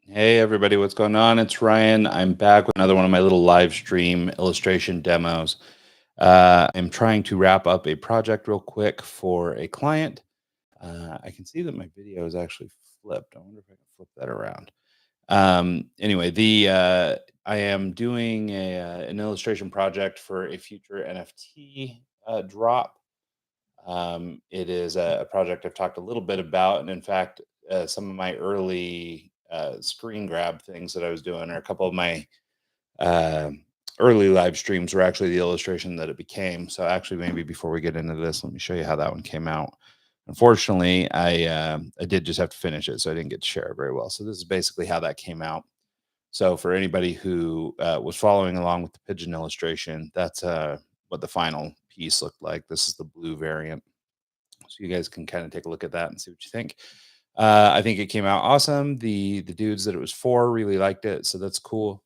Hey everybody, what's going on? It's Ryan. I'm back with another one of my little live stream illustration demos. I'm trying to wrap up a project real quick for a client. I can see that my video is actually flipped. I wonder if I can flip that around. Anyway, the I am doing an illustration project for a future NFT drop. It is a project I've talked a little bit about, and in fact, some of my early screen grab things that I was doing, or a couple of my uh, early live streams, were actually the illustration that it became. So, actually, maybe before we get into this, let me show you how that one came out. Unfortunately, I did just have to finish it, so I didn't get to share it very well. So, this is basically how that came out. So, for anybody who was following along with the pigeon illustration, that's what the final piece looked like. This is the blue variant, so you guys can kind of take a look at that and see what you think. I think it came out awesome. The dudes that it was for really liked it, so that's cool.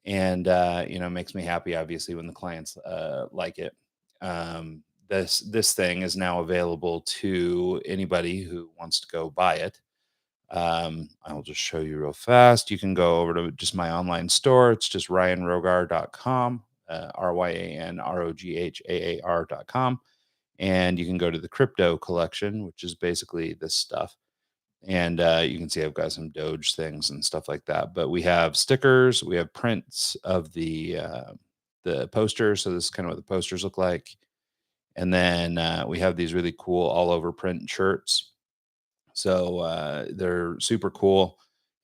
And makes me happy obviously when the clients like it. This thing is now available to anybody who wants to go buy it. I'll just show you real fast. You can go over to just my online store. It's just ryanrogha.com, ryanroghaar.com, and you can go to the crypto collection, which is basically this stuff. And you can see I've got some Doge things and stuff like that. But we have stickers, we have prints of the posters. So this is kind of what the posters look like. And then we have these really cool all over print shirts. So they're super cool.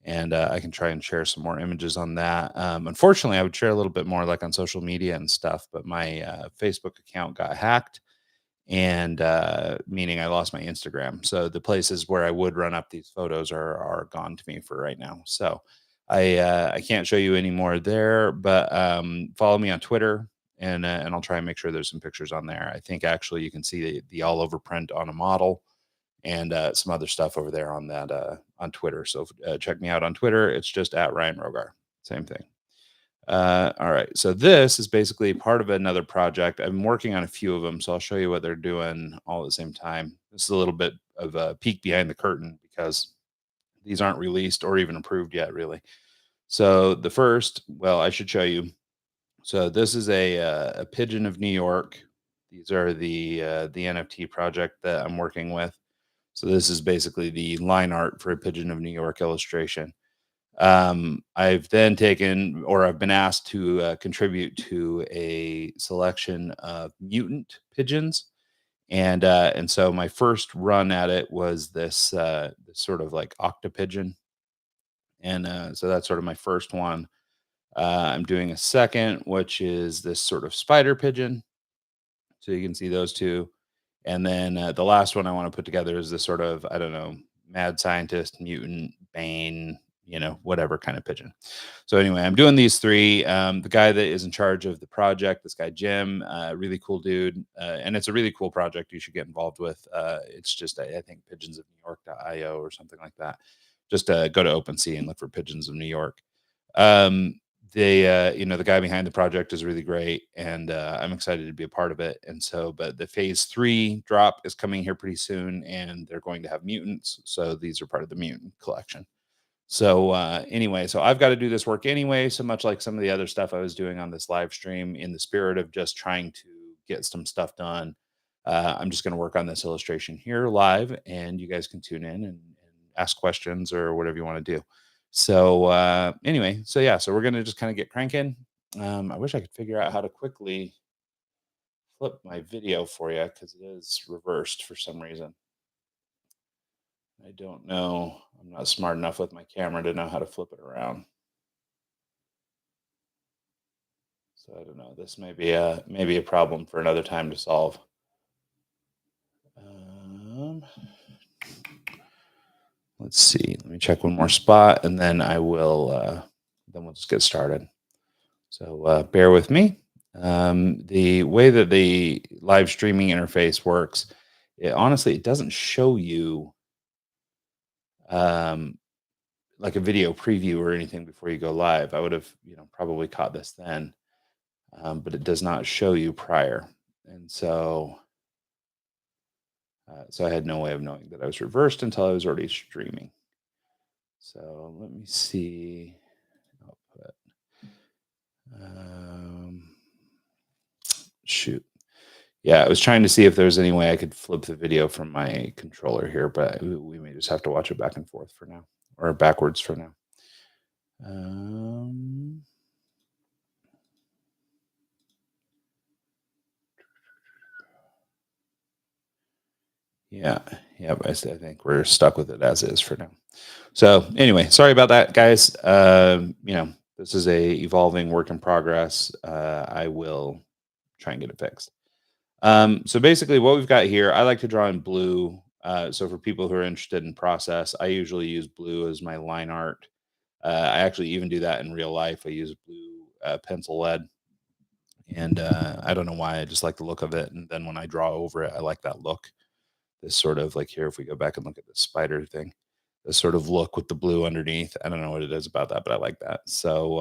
And I can try and share some more images on that. Unfortunately, I would share a little bit more like on social media and stuff, but my Facebook account got hacked, and meaning I lost my Instagram. So the places where I would run up these photos are gone to me for right now. So I can't show you any more there, but follow me on Twitter, and I'll try and make sure there's some pictures on there. I think actually you can see the all over print on a model, and some other stuff over there on that on Twitter. So check me out on Twitter. It's just at Ryan Rogar. Same thing. All right. So this is basically part of another project. I'm working on a few of them, so I'll show you what they're doing all at the same time. This is a little bit of a peek behind the curtain because these aren't released or even approved yet, really. So the first, well, I should show you. So this is a pigeon of New York. These are the NFT project that I'm working with. So this is basically the line art for a pigeon of New York illustration. I've then taken, or I've been asked to contribute to a selection of mutant pigeons, and so my first run at it was this sort of like octopigeon, and so that's sort of my first one. I'm doing a second, which is this sort of spider pigeon, so you can see those two, and then the last one I want to put together is this sort of, I don't know, mad scientist, mutant, Bane, whatever kind of pigeon. So anyway, I'm doing these three. The guy that is in charge of the project, this guy Jim, really cool dude, and it's a really cool project. You should get involved with. It's just I think pigeons of New York.io or something like that. Just go to OpenSea and look for pigeons of New York. Um, the guy behind the project is really great, and I'm excited to be a part of it. And so, but the phase 3 drop is coming here pretty soon, and they're going to have mutants. So these are part of the mutant collection. So anyway, so I've got to do this work anyway, so much like some of the other stuff I was doing on this live stream, in the spirit of just trying to get some stuff done. I'm just going to work on this illustration here live, and you guys can tune in and ask questions or whatever you want to do. So anyway, so yeah, so we're going to just kind of get cranking. I wish I could figure out how to quickly flip my video for you because it is reversed for some reason. I don't know. I'm not smart enough with my camera to know how to flip it around. So I don't know. This may be a problem for another time to solve. Um, let's see. Let me check one more spot, and then I will. Then we'll just get started. So bear with me. The way that the live streaming interface works, honestly, it doesn't show you um, like a video preview or anything before you go live. I would have, probably caught this then, but it does not show you prior, and so I had no way of knowing that I was reversed until I was already streaming. So let me see. I'll put, um, shoot. Yeah, I was trying to see if there's any way I could flip the video from my controller here, but we may just have to watch it back and forth for now, or backwards for now. Um, yeah, yeah, but I think we're stuck with it as is for now. So anyway, sorry about that, guys. This is a evolving work in progress. I will try and get it fixed. So basically, what we've got here, I like to draw in blue. So for people who are interested in process, I usually use blue as my line art. I actually even do that in real life. I use blue pencil lead, and I don't know why. I just like the look of it. And then when I draw over it, I like that look. This sort of like here, if we go back and look at the spider thing, this sort of look with the blue underneath. I don't know what it is about that, but I like that. So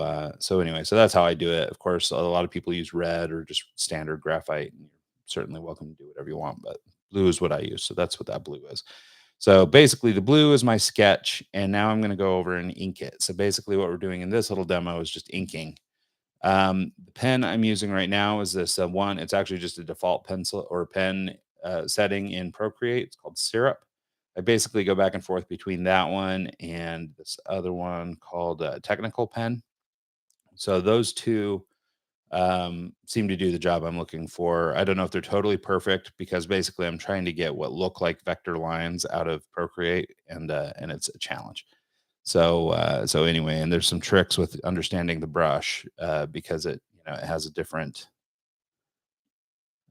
anyway, so that's how I do it. Of course, a lot of people use red or just standard graphite, and you're certainly welcome to do whatever you want, but blue is what I use. So that's what that blue is. So basically, the blue is my sketch, and now I'm going to go over and ink it. So basically, what we're doing in this little demo is just inking. The pen I'm using right now is this one. It's actually just a default pencil or pen setting in Procreate. It's called Syrup. I basically go back and forth between that one and this other one called Technical Pen. So those two seem to do the job I'm looking for. I don't know if they're totally perfect because basically I'm trying to get what look like vector lines out of Procreate, and it's a challenge. So anyway, and there's some tricks with understanding the brush because it has a different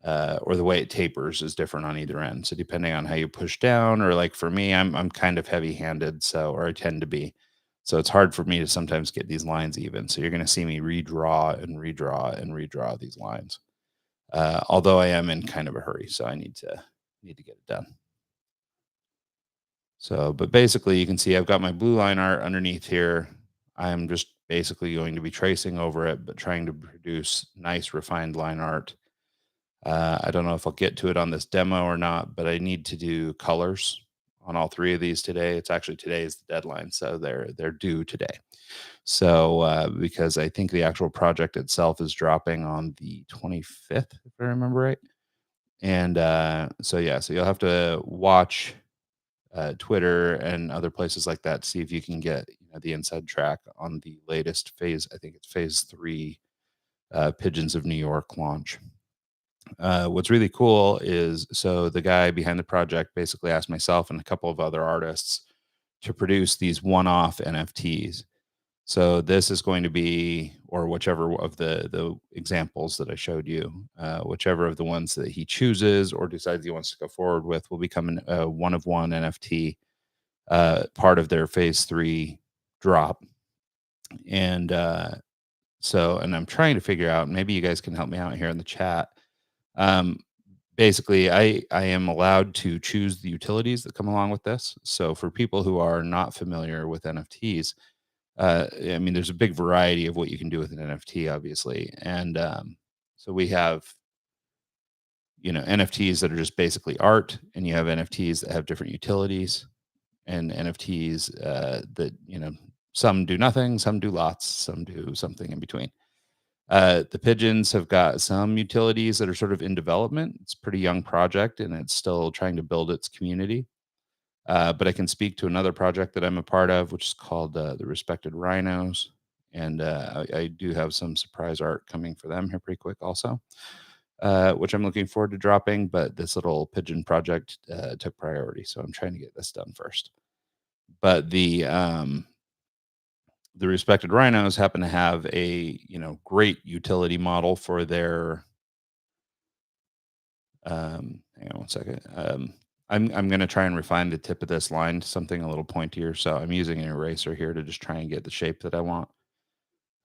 or the way it tapers is different on either end. So depending on how you push down, or like for me, I'm kind of heavy handed, or I tend to be. So it's hard for me to sometimes get these lines even. So you're going to see me redraw and redraw and redraw these lines. Although I am in kind of a hurry, so I need to get it done. So, but basically you can see I've got my blue line art underneath here. I'm just basically going to be tracing over it, but trying to produce nice refined line art. I don't know if I'll get to it on this demo or not, but I need to do colors on all three of these today. It's actually today is the deadline, so they're due today. So because I think the actual project itself is dropping on the 25th, if I remember right. And so yeah, so you'll have to watch Twitter and other places like that to see if you can get the inside track on the latest phase. I think it's phase 3 Pigeons of New York launch. What's really cool is so the guy behind the project basically asked myself and a couple of other artists to produce these one-off NFTs. So this is going to be, or whichever of the examples that I showed you, whichever of the ones that he chooses or decides he wants to go forward with, will become a one of one NFT, part of their phase 3 drop. And and I'm trying to figure out, maybe you guys can help me out here in the chat. Um, Basically, I am allowed to choose the utilities that come along with this. So for people who are not familiar with NFTs, I mean, there's a big variety of what you can do with an NFT, obviously, and so we have NFTs that are just basically art, and you have NFTs that have different utilities, and NFTs that some do nothing, some do lots, some do something in between. The pigeons have got some utilities that are sort of in development. It's a pretty young project, and it's still trying to build its community. But I can speak to another project that I'm a part of, which is called the Respected Rhinos, and I do have some surprise art coming for them here pretty quick, also, which I'm looking forward to dropping. But this little pigeon project took priority, so I'm trying to get this done first. But the Respected Rhinos happen to have a great utility model for their hang on one second. I'm going to try and refine the tip of this line to something a little pointier, so I'm using an eraser here to just try and get the shape that I want,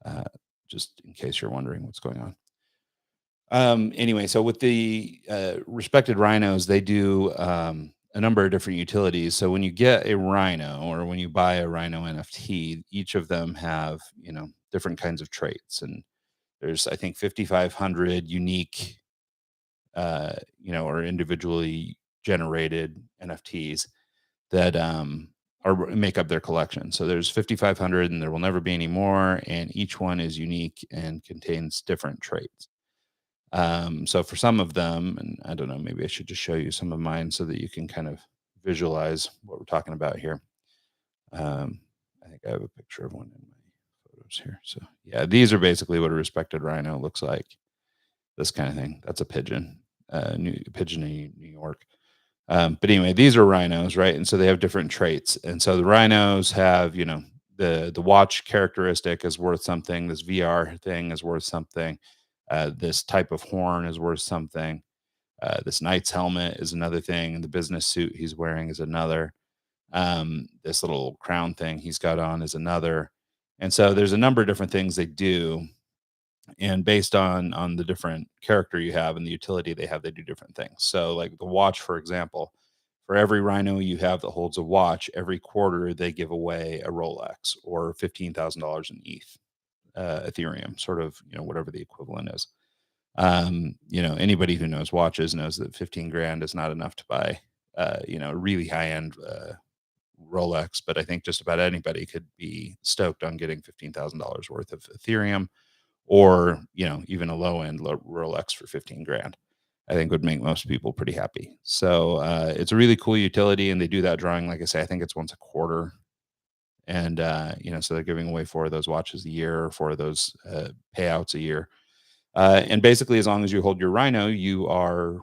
uh, just in case you're wondering what's going on. Anyway, so with the Respected Rhinos, they do a number of different utilities. So when you get a rhino, or when you buy a rhino NFT, each of them have different kinds of traits, and there's, I think, 5,500 unique or individually generated NFTs that or make up their collection. So there's 5,500 and there will never be any more. And each one is unique and contains different traits. So for some of them, and I don't know, maybe I should just show you some of mine so that you can kind of visualize what we're talking about here. Um, I think I have a picture of one in my photos here. So yeah, these are basically what a respected rhino looks like. This kind of thing. That's a pigeon, pigeon in New York. But anyway, these are rhinos, right? And so they have different traits. And so the rhinos have, the watch characteristic is worth something. This VR thing is worth something. This type of horn is worth something. This knight's helmet is another thing, and the business suit he's wearing is another. This little crown thing he's got on is another. And so there's a number of different things they do, and based on the different character you have and the utility they have, they do different things. So like the watch, for example, for every rhino you have that holds a watch, every quarter they give away a Rolex or $15,000 in Ethereum, sort of, whatever the equivalent is. Anybody who knows watches knows that 15 grand is not enough to buy, a really high end Rolex, but I think just about anybody could be stoked on getting $15,000 worth of Ethereum, or even a low end Rolex for 15 grand. I think would make most people pretty happy. So it's a really cool utility, and they do that drawing, like I say, I think it's once a quarter. And so they're giving away 4 of those watches a year, or 4 of those payouts a year. And basically, as long as you hold your rhino, you are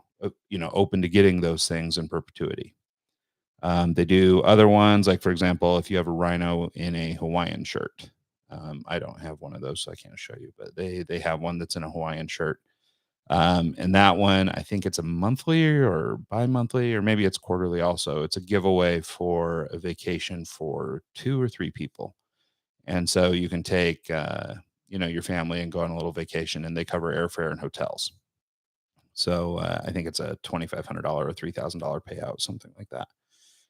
open to getting those things in perpetuity. They do other ones, like for example, if you have a rhino in a Hawaiian shirt. I don't have one of those, so I can't show you, but they have one that's in a Hawaiian shirt. And that one, I think it's a monthly or bi-monthly, or maybe it's quarterly also. It's a giveaway for a vacation for 2 or 3 people. And so you can take your family and go on a little vacation, and they cover airfare and hotels. So I think it's a $2,500 or $3,000 payout, something like that.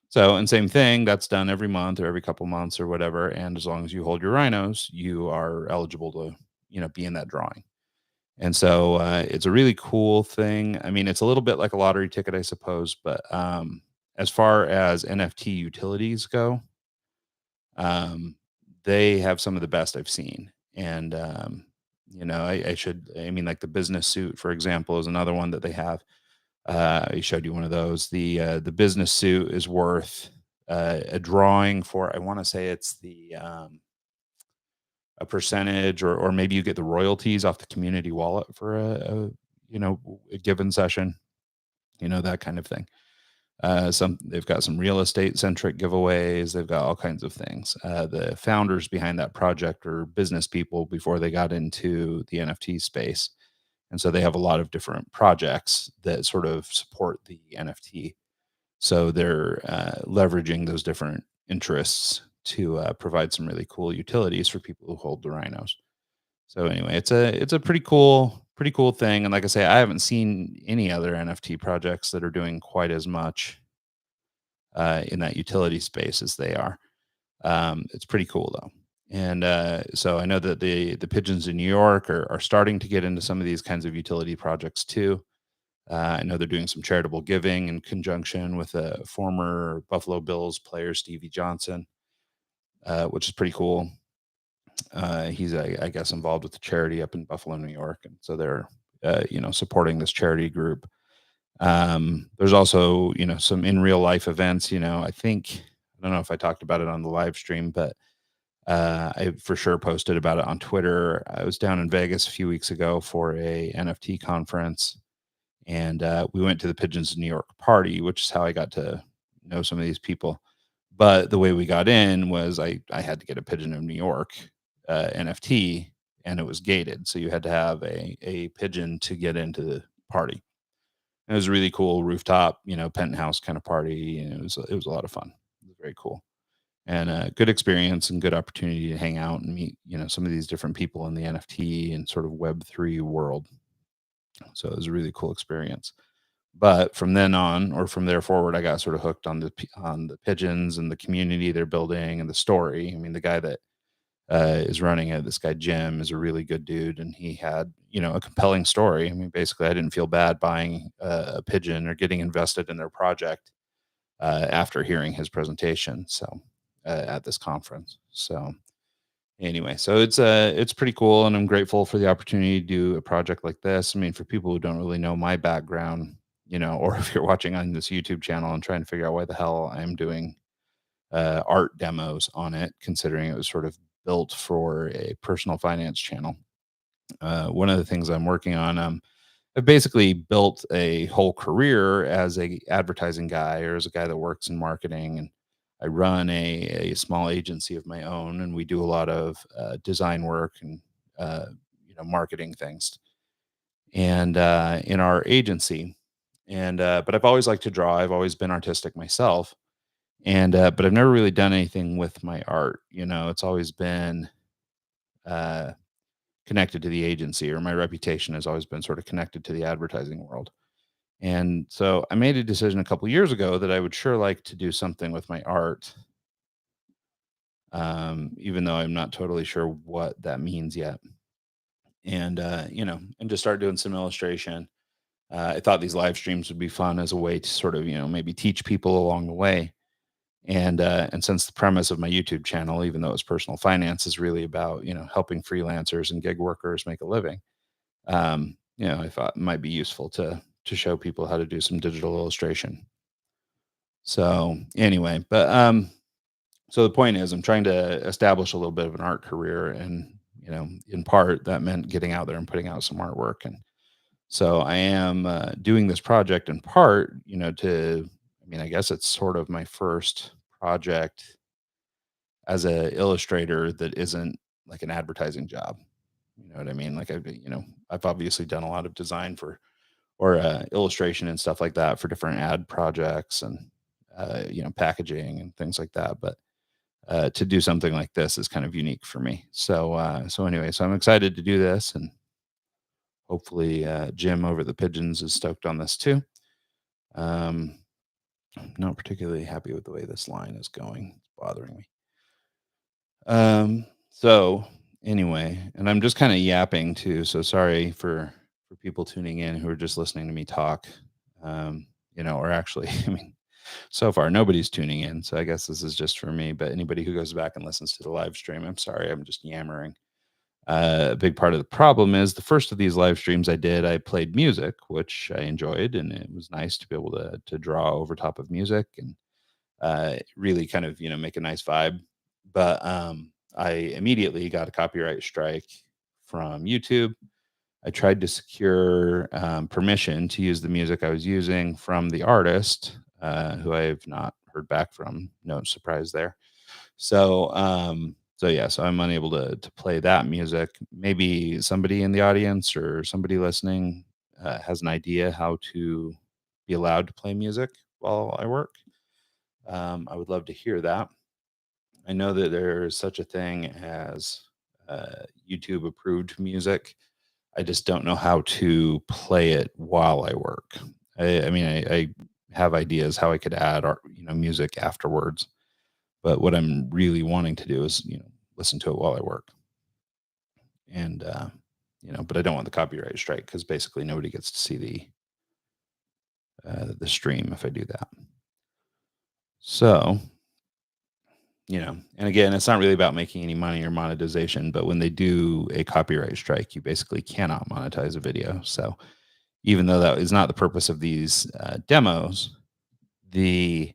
So, and same thing, that's done every month or every couple months or whatever. And as long as you hold your rhinos, you are eligible to, be in that drawing. And so it's a really cool thing. I mean, it's a little bit like a lottery ticket, I suppose. But as far as NFT utilities go, um, they have some of the best I've seen. And, I mean, like the business suit, for example, is another one that they have. I showed you one of those. The business suit is worth a drawing for. I want to say it's a percentage, or maybe you get the royalties off the community wallet for a given session. That kind of thing. They've got some real estate centric giveaways. They've got all kinds of things. The founders behind that project are business people before they got into the NFT space. And so they have a lot of different projects that sort of support the NFT. So they're leveraging those different interests to provide some really cool utilities for people who hold the rhinos. So anyway, it's a pretty cool thing. And like I say, I haven't seen any other NFT projects that are doing quite as much in that utility space as they are. It's pretty cool though. And so I know that the pigeons in New York are starting to get into some of these kinds of utility projects too. I know they're doing some charitable giving in conjunction with a former Buffalo Bills player, Stevie Johnson, which is pretty cool. He's, I guess, involved with the charity up in Buffalo, New York, and so they're, supporting this charity group. There's also, some in real life events. I don't know if I talked about it on the live stream, but I for sure posted about it on Twitter. I was down in Vegas a few weeks ago for a NFT conference, and we went to the Pigeons in New York party, which is how I got to know some of these people. But the way we got in was I had to get a Pigeon of New York NFT, and it was gated, so you had to have a pigeon to get into the party. It was a really cool rooftop, penthouse kind of party, and it was a lot of fun. It was very cool, and a good experience and good opportunity to hang out and meet, some of these different people in the NFT and sort of Web3 world. So it was a really cool experience. But from then on, or from there forward, I got sort of hooked on the pigeons and the community they're building and the story. I mean, the guy that is running it, this guy Jim, is a really good dude, and he had a compelling story. I mean, basically, I didn't feel bad buying a pigeon or getting invested in their project after hearing his presentation. So at this conference. So anyway, so it's pretty cool, and I'm grateful for the opportunity to do a project like this. I mean, for people who don't really know my background, or if you're watching on this YouTube channel and trying to figure out why the hell I'm doing art demos on it, considering it was sort of built for a personal finance channel. One of the things I'm working on, I've basically built a whole career as a advertising guy or as a guy that works in marketing, and I run a small agency of my own, and we do a lot of design work and uh, marketing things, and in our agency. And but I've always liked to draw. I've always been artistic myself, and but I've never really done anything with my art. It's always been uh, connected to the agency, or my reputation has always been sort of connected to the advertising world. And so I made a decision a couple years ago that I would sure like to do something with my art, even though I'm not totally sure what that means yet. And and just start doing some illustration. I thought these live streams would be fun as a way to sort of maybe teach people along the way. And since the premise of my YouTube channel, even though it's personal finance, is really about helping freelancers and gig workers make a living, I thought it might be useful to show people how to do some digital illustration. So anyway, but so the point is, I'm trying to establish a little bit of an art career, and in part that meant getting out there and putting out some artwork. And so I am doing this project in part, to, I mean, I guess it's sort of my first project as a illustrator that isn't like an advertising job. You know what I mean? Like I've obviously done a lot of design for or illustration and stuff like that for different ad projects and packaging and things like that. But to do something like this is kind of unique for me. So anyway, so I'm excited to do this, and hopefully Jim over the Pigeons is stoked on this too. I'm not particularly happy with the way this line is going. It's bothering me. So anyway, and I'm just kind of yapping too. So sorry for people tuning in who are just listening to me talk. Or actually, I mean, so far nobody's tuning in. So I guess this is just for me. But anybody who goes back and listens to the live stream, I'm sorry, I'm just yammering. A big part of the problem is the first of these live streams I did, I played music, which I enjoyed, and it was nice to be able to draw over top of music and really kind of make a nice vibe. But I immediately got a copyright strike from YouTube. I tried to secure permission to use the music I was using from the artist, who I have not heard back from. No surprise there. So yeah, so I'm unable to play that music. Maybe somebody in the audience or somebody listening has an idea how to be allowed to play music while I work. I would love to hear that. I know that there's such a thing as YouTube approved music. I just don't know how to play it while I work. I mean, I have ideas how I could add art, music afterwards, but what I'm really wanting to do is, listen to it while I work. And but I don't want the copyright strike because basically nobody gets to see the stream if I do that. So and again, it's not really about making any money or monetization, but when they do a copyright strike, you basically cannot monetize a video. So even though that is not the purpose of these demos, the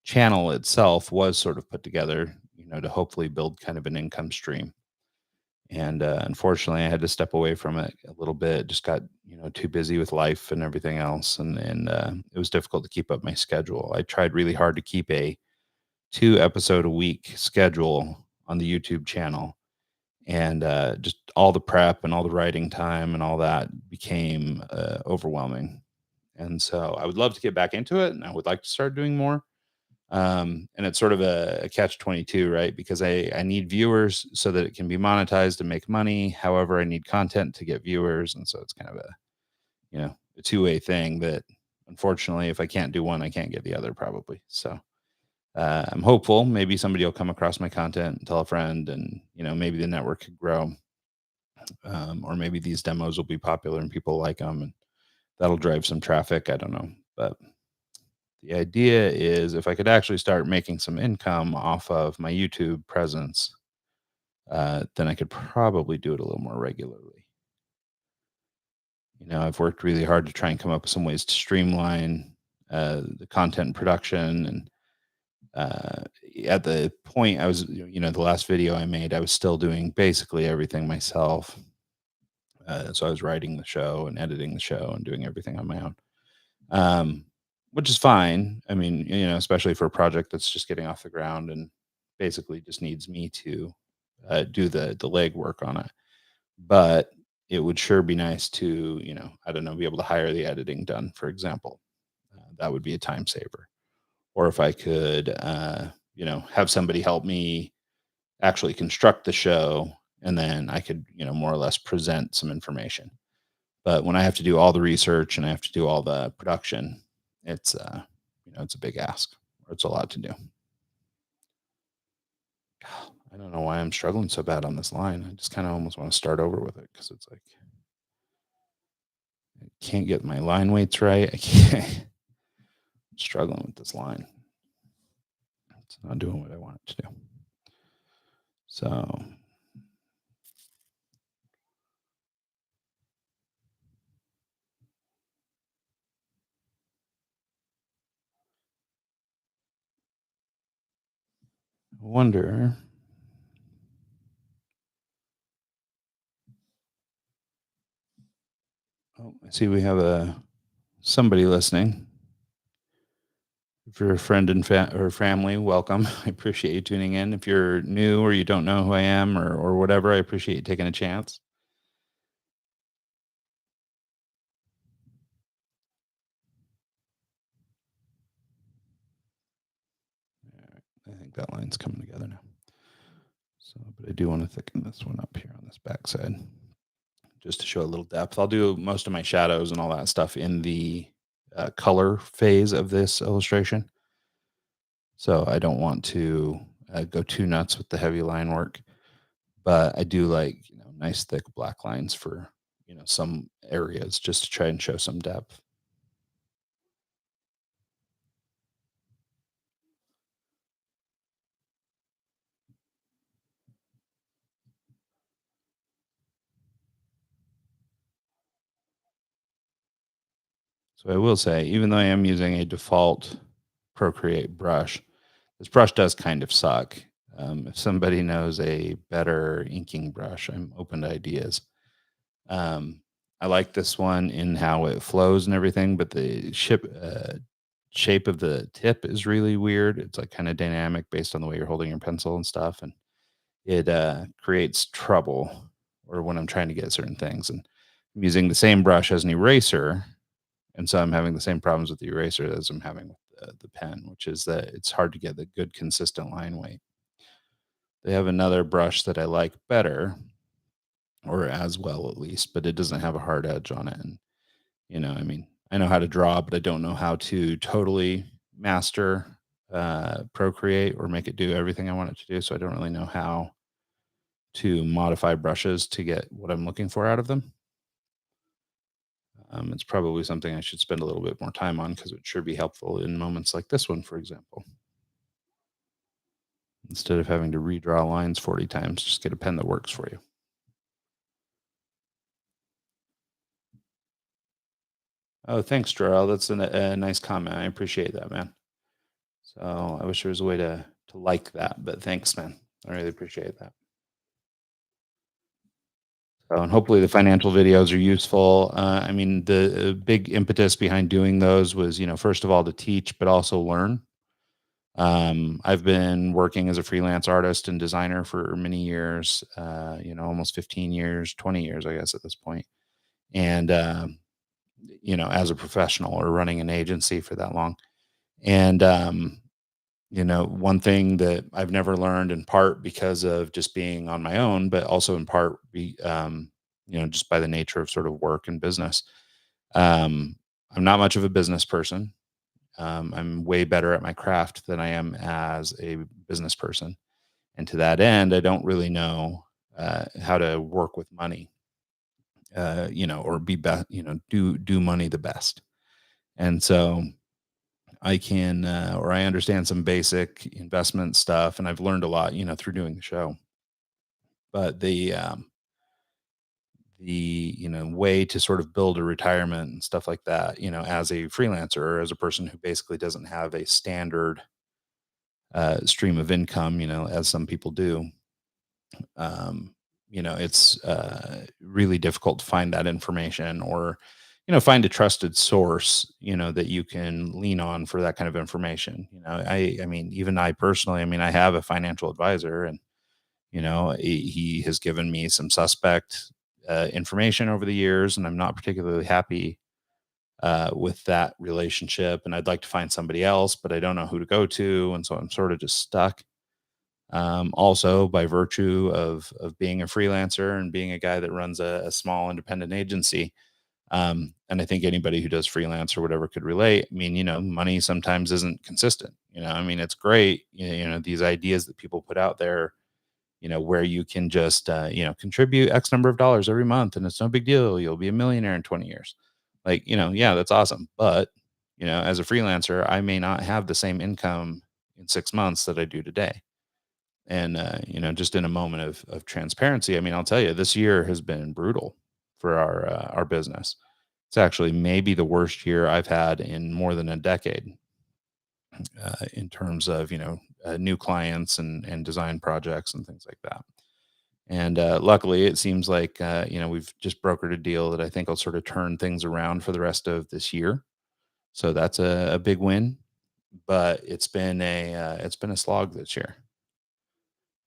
channel itself was sort of put together, to hopefully build kind of an income stream. And unfortunately, I had to step away from it a little bit. Just got too busy with life and everything else, and it was difficult to keep up my schedule. I tried really hard to keep a 2 episode a week schedule on the YouTube channel, and just all the prep and all the writing time and all that became overwhelming. And so I would love to get back into it, and I would like to start doing more. And it's sort of a catch 22, right? Because I need viewers so that it can be monetized and make money. However, I need content to get viewers, and so it's kind of a two-way thing that unfortunately, if I can't do one, I can't get the other probably. So I'm hopeful maybe somebody will come across my content and tell a friend, and maybe the network could grow, or maybe these demos will be popular and people like them, and that'll drive some traffic. I don't know, but The idea is if I could actually start making some income off of my YouTube presence, then I could probably do it a little more regularly. I've worked really hard to try and come up with some ways to streamline the content production. And at the point I was, the last video I made, I was still doing basically everything myself. So I was writing the show and editing the show and doing everything on my own, um, which is fine. I mean, especially for a project that's just getting off the ground and basically just needs me to do the legwork on it. But it would sure be nice to, I don't know, be able to hire the editing done, for example. That would be a time saver. Or if I could, have somebody help me actually construct the show, and then I could, more or less present some information. But when I have to do all the research and I have to do all the production, it's it's a big ask, or it's a lot to do. I don't know why I'm struggling so bad on this line. I just kind of almost want to start over with it because it's like I can't get my line weights right. I can't. I'm struggling with this line. It's not doing what I want it to do. So I wonder. Oh, I see we have a somebody listening. If you're a friend and or family, welcome. I appreciate you tuning in. If you're new or you don't know who I am or whatever, I appreciate you taking a chance. All right, I think that line's coming together now. So, but I do want to thicken this one up here on this backside just to show a little depth. I'll do most of my shadows and all that stuff in the color phase of this illustration. So I don't want to go too nuts with the heavy line work, but I do like, nice thick black lines for, some areas just to try and show some depth. So I will say, even though I am using a default Procreate brush, this brush does kind of suck. If somebody knows a better inking brush, I'm open to ideas. Um, I like this one in how it flows and everything, but the shape of the tip is really weird. It's like kind of dynamic based on the way you're holding your pencil and stuff, and it creates trouble or when I'm trying to get certain things. And I'm using the same brush as an eraser, and so I'm having the same problems with the eraser as I'm having with the pen, which is that it's hard to get the good consistent line weight. They have another brush that I like better, or as well at least, but it doesn't have a hard edge on it. And I mean, I know how to draw, but I don't know how to totally master Procreate or make it do everything I want it to do. So I don't really know how to modify brushes to get what I'm looking for out of them. It's probably something I should spend a little bit more time on because it would sure be helpful in moments like this one, for example. Instead of having to redraw lines 40 times, just get a pen that works for you. Oh, thanks, Jarrell. That's a nice comment. I appreciate that, man. So I wish there was a way to like that, but thanks, man. I really appreciate that. So, and hopefully the financial videos are useful. I mean, the big impetus behind doing those was, first of all to teach, but also learn. I've been working as a freelance artist and designer for many years, almost 15 years, 20 years, I guess, at this point. And, as a professional or running an agency for that long. And, one thing that I've never learned in part because of just being on my own, but also in part, just by the nature of sort of work and business. I'm not much of a business person. I'm way better at my craft than I am as a business person. And to that end, I don't really know how to work with money, or be best, do money the best. And so I can, or I understand some basic investment stuff, and I've learned a lot, through doing the show. But the way to sort of build a retirement and stuff like that, as a freelancer or as a person who basically doesn't have a standard stream of income, as some people do, um, it's really difficult to find that information, or find a trusted source that you can lean on for that kind of information. I mean, even I personally, I mean, I have a financial advisor, and he has given me some suspect information over the years, and I'm not particularly happy with that relationship, and I'd like to find somebody else, but I don't know who to go to, and so I'm sort of just stuck. Also, by virtue of being a freelancer and being a guy that runs a small independent agency, and I think anybody who does freelance or whatever could relate. I mean, money sometimes isn't consistent. I mean, it's great. These ideas that people put out there. Where you can just contribute X number of dollars every month, and it's no big deal. You'll be a millionaire in 20 years. Like, yeah, that's awesome. But as a freelancer, I may not have the same income in 6 months that I do today. And just in a moment of transparency, I mean, I'll tell you, this year has been brutal for our business. It's actually maybe the worst year I've had in more than a decade, in terms of new clients and design projects and things like that. And luckily, it seems like we've just brokered a deal that I think will sort of turn things around for the rest of this year. So that's a big win. But it's been a slog this year.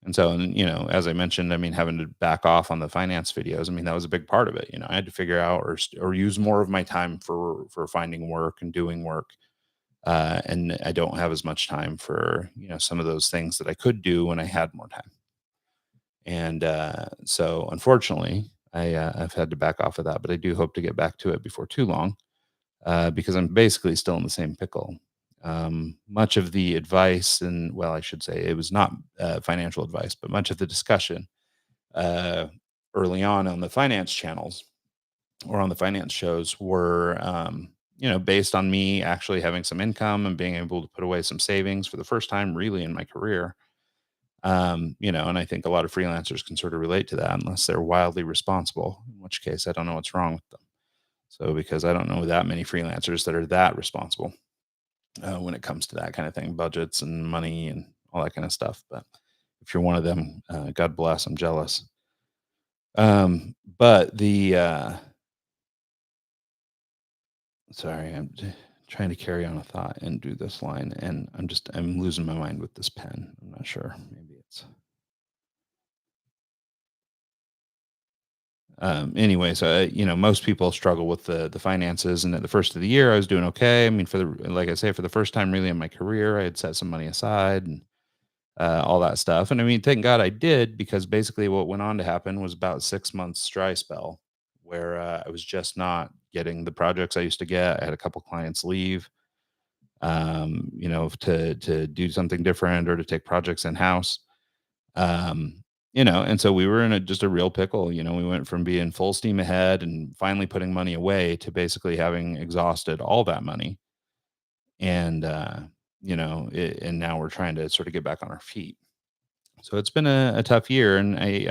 And so, and, as I mentioned, I mean, having to back off on the finance videos, I mean, that was a big part of it. I had to figure out, or use more of my time for finding work and doing work. And I don't have as much time for some of those things that I could do when I had more time. And so, unfortunately, I've had to back off of that. But I do hope to get back to it before too long, because I'm basically still in the same pickle. Much of the advice, and well, I should say it was not financial advice, but much of the discussion uh, early on the finance channels or on the finance shows were, based on me actually having some income and being able to put away some savings for the first time really in my career. And I think a lot of freelancers can sort of relate to that unless they're wildly responsible, in which case I don't know what's wrong with them. So, because I don't know that many freelancers that are that responsible when it comes to that kind of thing, budgets and money and all that kind of stuff. But if you're one of them, God bless. I'm jealous. But the sorry, trying to carry on a thought and do this line, and I'm losing my mind with this pen. I'm not sure. Maybe it's anyway. So most people struggle with the finances, and at the first of the year, I was doing okay. I mean, like I say, for the first time really in my career, I had set some money aside and all that stuff. And I mean, thank God I did, because basically what went on to happen was about 6 months dry spell where I was just not getting the projects I used to get. I had a couple clients leave, to do something different or to take projects in house. And so we were in just a real pickle. We went from being full steam ahead and finally putting money away to basically having exhausted all that money. And, and now we're trying to sort of get back on our feet. So it's been a tough year, and I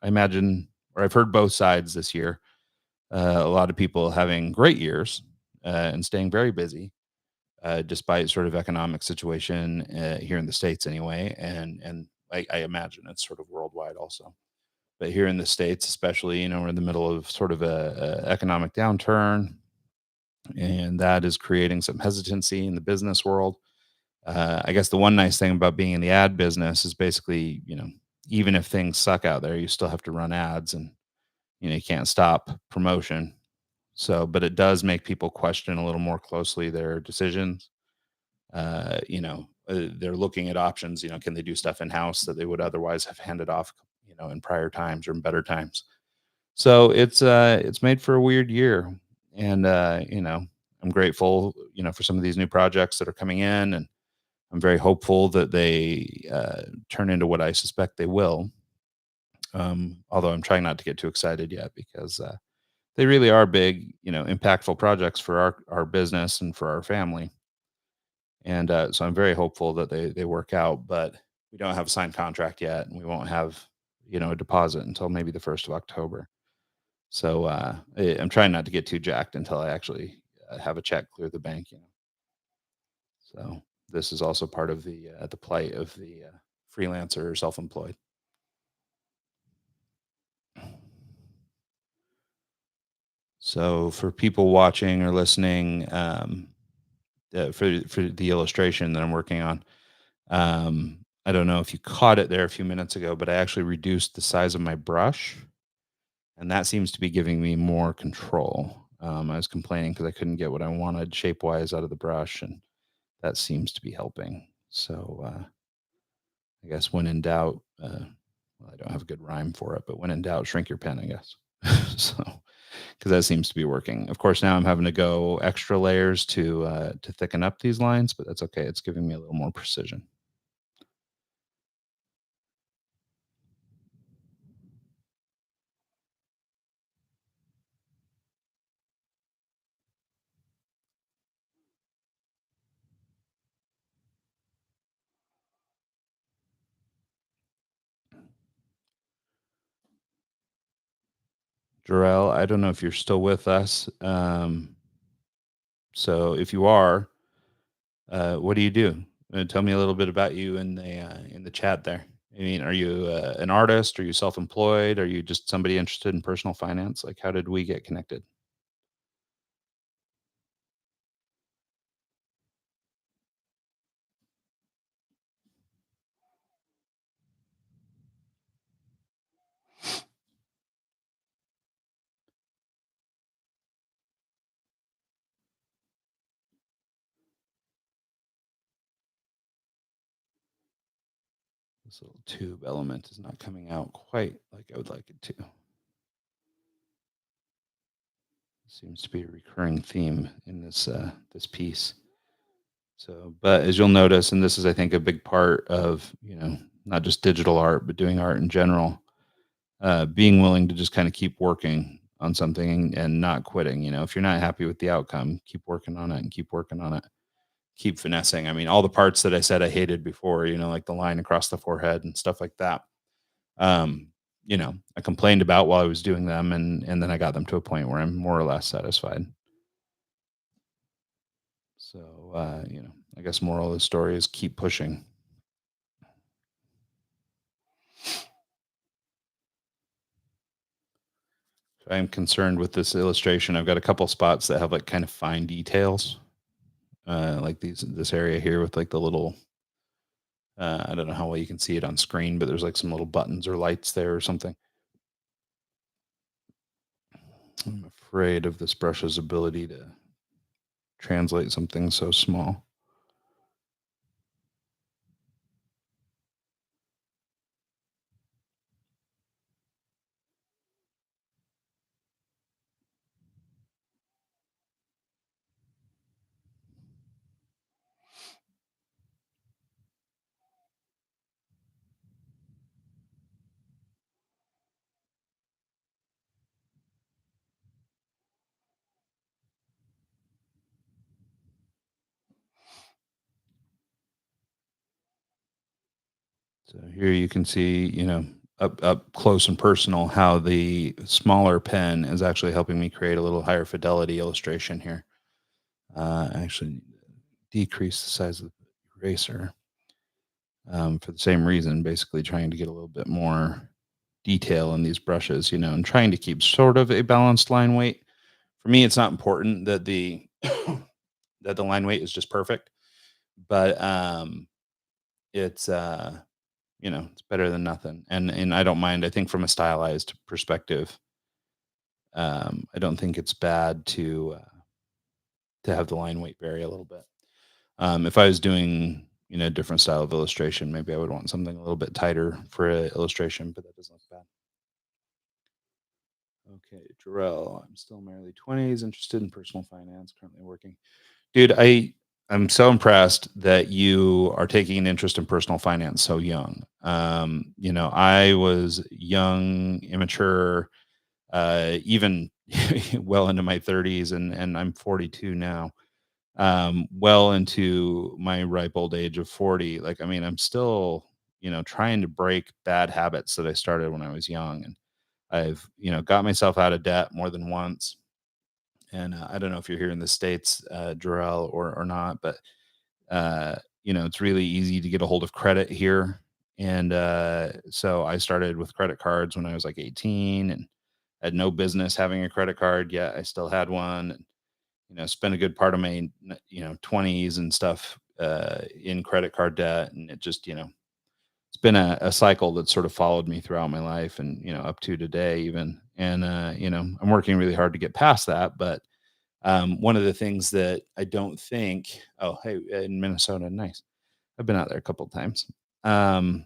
imagine, or I've heard both sides this year. A lot of people having great years and staying very busy, despite sort of economic situation here in the states, anyway, and I imagine it's sort of worldwide also. But here in the states, especially, we're in the middle of sort of a economic downturn, and that is creating some hesitancy in the business world. I guess the one nice thing about being in the ad business is basically, even if things suck out there, you still have to run ads, and you can't stop promotion. So, but it does make people question a little more closely their decisions. They're looking at options. Can they do stuff in house that they would otherwise have handed off, in prior times or in better times? So it's made for a weird year, and I'm grateful, for some of these new projects that are coming in, and I'm very hopeful that they turn into what I suspect they will. Although I'm trying not to get too excited yet, because they really are big, impactful projects for our business and for our family. And so I'm very hopeful that they work out, but we don't have a signed contract yet, and we won't have a deposit until maybe the 1st of October. So I'm trying not to get too jacked until I actually have a check clear the bank. So this is also part of the plight of the freelancer or self-employed. So for people watching or listening, for the illustration that I'm working on, I don't know if you caught it there a few minutes ago, but I actually reduced the size of my brush, and that seems to be giving me more control. I was complaining because I couldn't get what I wanted shape wise out of the brush, and that seems to be helping. So I guess when in doubt, well, I don't have a good rhyme for it, but when in doubt, shrink your pen, I guess. So, because that seems to be working. Of course, now I'm having to go extra layers to thicken up these lines, but that's okay. It's giving me a little more precision. Jarrell, I don't know if you're still with us. So if you are, what do you do? Tell me a little bit about you in the chat there. I mean, are you an artist? Are you self-employed? Are you just somebody interested in personal finance? Like, how did we get connected? This little tube element is not coming out quite like I would like it to. Seems to be a recurring theme in this piece. So, but as you'll notice, and this is, I think, a big part of not just digital art, but doing art in general, being willing to just kind of keep working on something and not quitting. If you're not happy with the outcome, keep working on it and keep working on it. Keep finessing. I mean, all the parts that I said I hated before, like the line across the forehead and stuff like that. Um, I complained about while I was doing them, and then I got them to a point where I'm more or less satisfied. So, I guess moral of the story is keep pushing. I'm concerned with this illustration. I've got a couple spots that have like kind of fine details, like this area here with like the little. I don't know how well you can see it on screen, but there's like some little buttons or lights there or something. I'm afraid of this brush's ability to translate something so small. So here you can see, up close and personal, how the smaller pen is actually helping me create a little higher fidelity illustration here. Actually, decrease the size of the eraser for the same reason, basically trying to get a little bit more detail in these brushes, and trying to keep sort of a balanced line weight. For me, it's not important that the that the line weight is just perfect, but it's it's better than nothing. And I don't mind. I think from a stylized perspective, I don't think it's bad to have the line weight vary a little bit. If I was doing a different style of illustration, maybe I would want something a little bit tighter for an illustration, but that doesn't look bad. Okay, Jarrell, I'm still in my early 20s, interested in personal finance, currently working. Dude, I'm so impressed that you are taking an interest in personal finance so young. I was young, immature, even well into my 30s, and I'm 42 now. well into my ripe old age of 40. Like, I mean, I'm still, trying to break bad habits that I started when I was young. And I've, got myself out of debt more than once. And I don't know if you're here in the States, Jarrell, or not, but it's really easy to get a hold of credit here. And so I started with credit cards when I was like 18 and had no business having a credit card yet. I still had one. And, spent a good part of my, 20s and stuff in credit card debt. And it just, it's been a cycle that sort of followed me throughout my life and, up to today even. And, I'm working really hard to get past that. But one of the things that I don't think, oh, hey, in Minnesota, nice. I've been out there a couple of times. Um,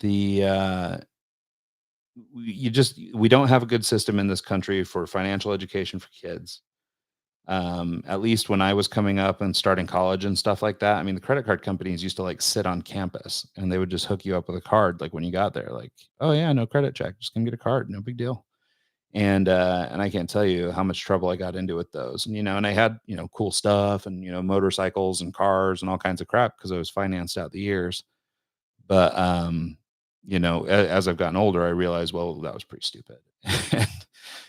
the we don't have a good system in this country for financial education for kids. At least when I was coming up and starting college and stuff like that. I mean, the credit card companies used to like sit on campus and they would just hook you up with a card like when you got there, like, oh yeah, no credit check, just come get a card, no big deal. And I can't tell you how much trouble I got into with those. And and I had, cool stuff and, motorcycles and cars and all kinds of crap because I was financed out the years. But as I've gotten older, I realized, well, that was pretty stupid.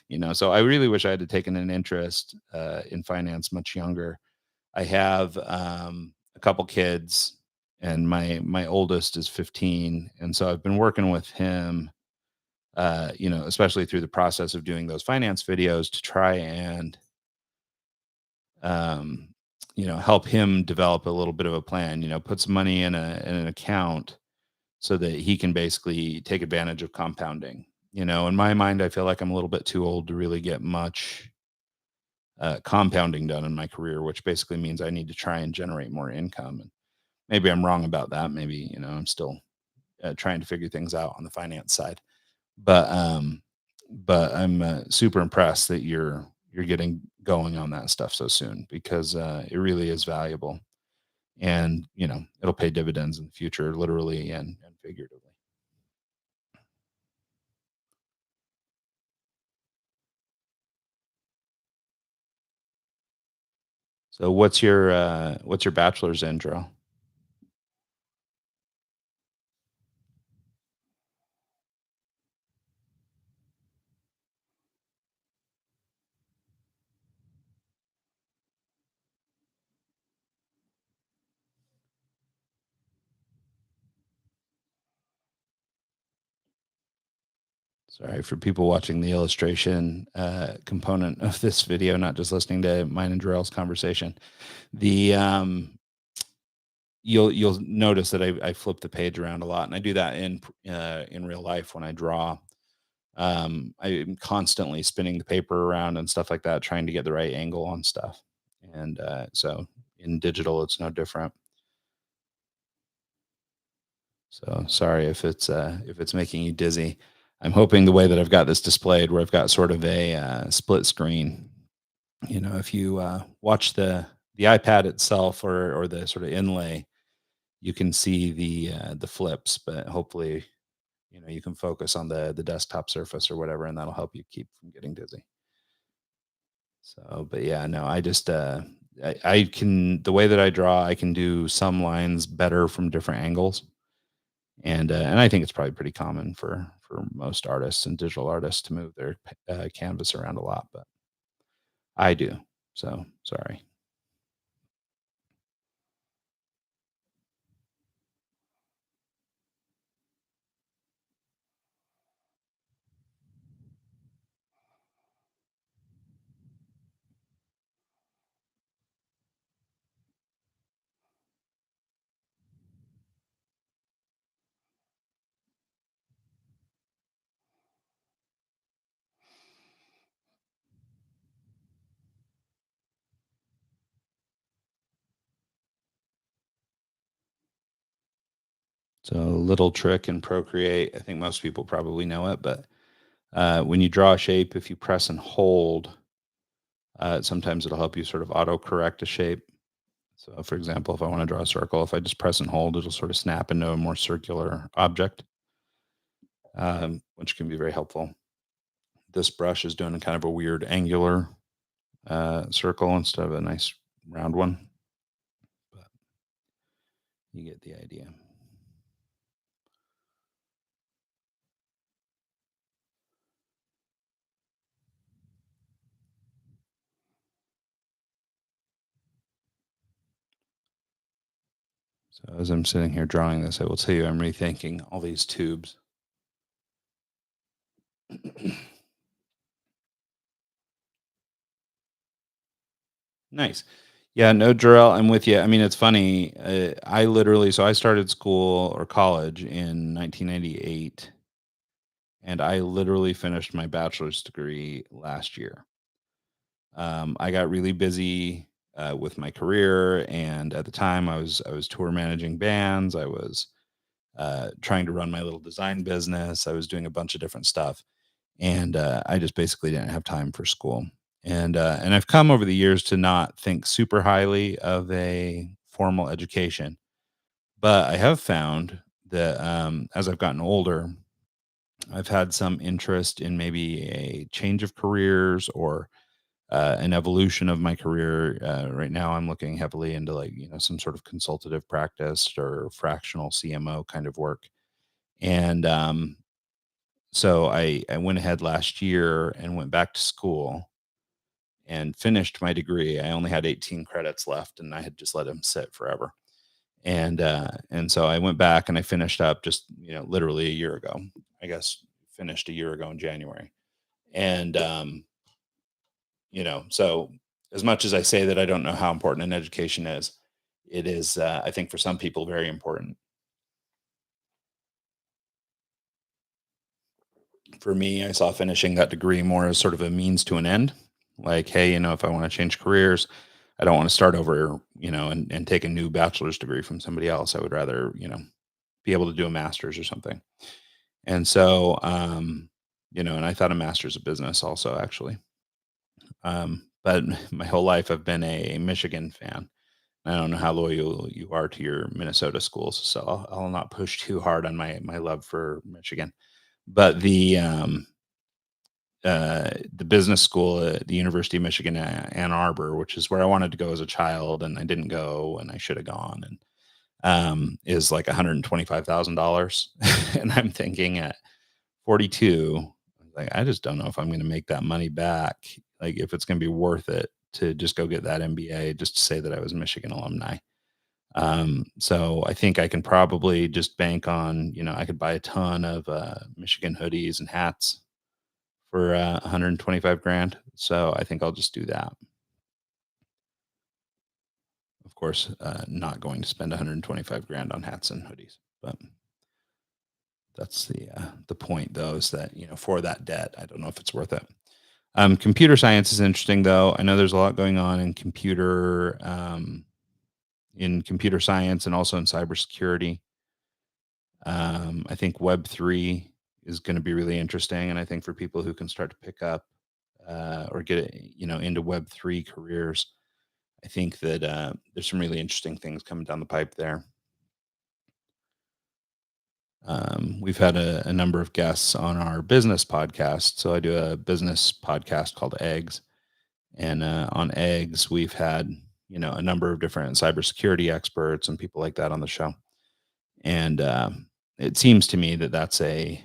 And, so I really wish I had taken an interest in finance much younger. I have a couple kids, and my oldest is 15, and so I've been working with him, especially through the process of doing those finance videos to try and um, help him develop a little bit of a plan. Put some money in an account so that he can basically take advantage of compounding. In my mind, I feel like I'm a little bit too old to really get much compounding done in my career, which basically means I need to try and generate more income. And maybe I'm wrong about that. Maybe I'm still trying to figure things out on the finance side. But I'm super impressed that you're getting going on that stuff so soon because it really is valuable, and it'll pay dividends in the future, literally and figuratively. So what's your bachelor's in, Drill? Sorry for people watching the illustration component of this video, not just listening to mine and Drill's conversation. The You'll notice that I flip the page around a lot, and I do that in real life when I draw. I'm constantly spinning the paper around and stuff like that, trying to get the right angle on stuff. And so in digital, it's no different. So sorry if it's making you dizzy. I'm hoping the way that I've got this displayed, where I've got sort of a split screen. If you watch the iPad itself or the sort of inlay, you can see the flips, but hopefully you can focus on the desktop surface or whatever, and that'll help you keep from getting dizzy. So, but yeah, no, I just I can, the way that I draw, I can do some lines better from different angles, and I think it's probably pretty common for most artists and digital artists to move their canvas around a lot, but I do. So sorry. So a little trick in Procreate. I think most people probably know it, but when you draw a shape, if you press and hold, sometimes it'll help you sort of auto correct a shape. So, for example, if I want to draw a circle, if I just press and hold, it'll sort of snap into a more circular object, which can be very helpful. This brush is doing a kind of a weird angular circle instead of a nice round one, but you get the idea. So as I'm sitting here drawing this, I will tell you I'm rethinking all these tubes. Nice. Yeah, no, Jarrell, I'm with you. I mean, it's funny. I literally, so I started school or college in 1998, and I literally finished my bachelor's degree last year. I got really busy with my career, and at the time, I was tour managing bands. I was trying to run my little design business. I was doing a bunch of different stuff, and I just basically didn't have time for school. And I've come over the years to not think super highly of a formal education, but I have found that as I've gotten older, I've had some interest in maybe a change of careers or an evolution of my career. Right now, I'm looking heavily into like some sort of consultative practice or fractional CMO kind of work. And so I went ahead last year and went back to school and finished my degree. I only had 18 credits left, and I had just let them sit forever. And so I went back and I finished up just literally a year ago. I guess finished a year ago in January. And so as much as I say that I don't know how important an education is, it is, I think, for some people very important. For me, I saw finishing that degree more as sort of a means to an end. Like, hey, if I want to change careers, I don't want to start over, and take a new bachelor's degree from somebody else. I would rather, be able to do a master's or something. And so, and I thought a master's of business also, actually. But my whole life I've been a Michigan fan. I don't know how loyal you are to your Minnesota schools, so I'll not push too hard on my love for Michigan. But the business school at the University of Michigan, Ann Arbor, which is where I wanted to go as a child, and I didn't go, and I should have gone, and is like $125,000, and I'm thinking at 42, like I just don't know if I'm going to make that money back. Like if it's going to be worth it to just go get that MBA just to say that I was Michigan alumni. So I think I can probably just bank on, I could buy a ton of Michigan hoodies and hats for 125 grand. So I think I'll just do that. Of course, not going to spend 125 grand on hats and hoodies, but that's the point though, is that, for that debt, I don't know if it's worth it. Computer science is interesting though. I know there's a lot going on in computer science and also in cybersecurity. I think Web3 is going to be really interesting, and I think for people who can start to pick up or get into Web3 careers, I think that there's some really interesting things coming down the pipe there. We've had a number of guests on our business podcast. So I do a business podcast called Eggs, and on Eggs, we've had a number of different cybersecurity experts and people like that on the show. And it seems to me that that's a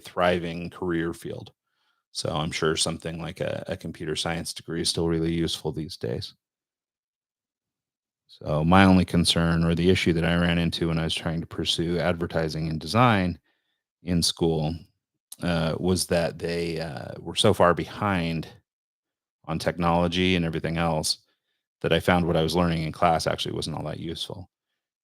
thriving career field. So I'm sure something like a computer science degree is still really useful these days. So my only concern or the issue that I ran into when I was trying to pursue advertising and design in school was that they were so far behind on technology and everything else that I found what I was learning in class actually wasn't all that useful.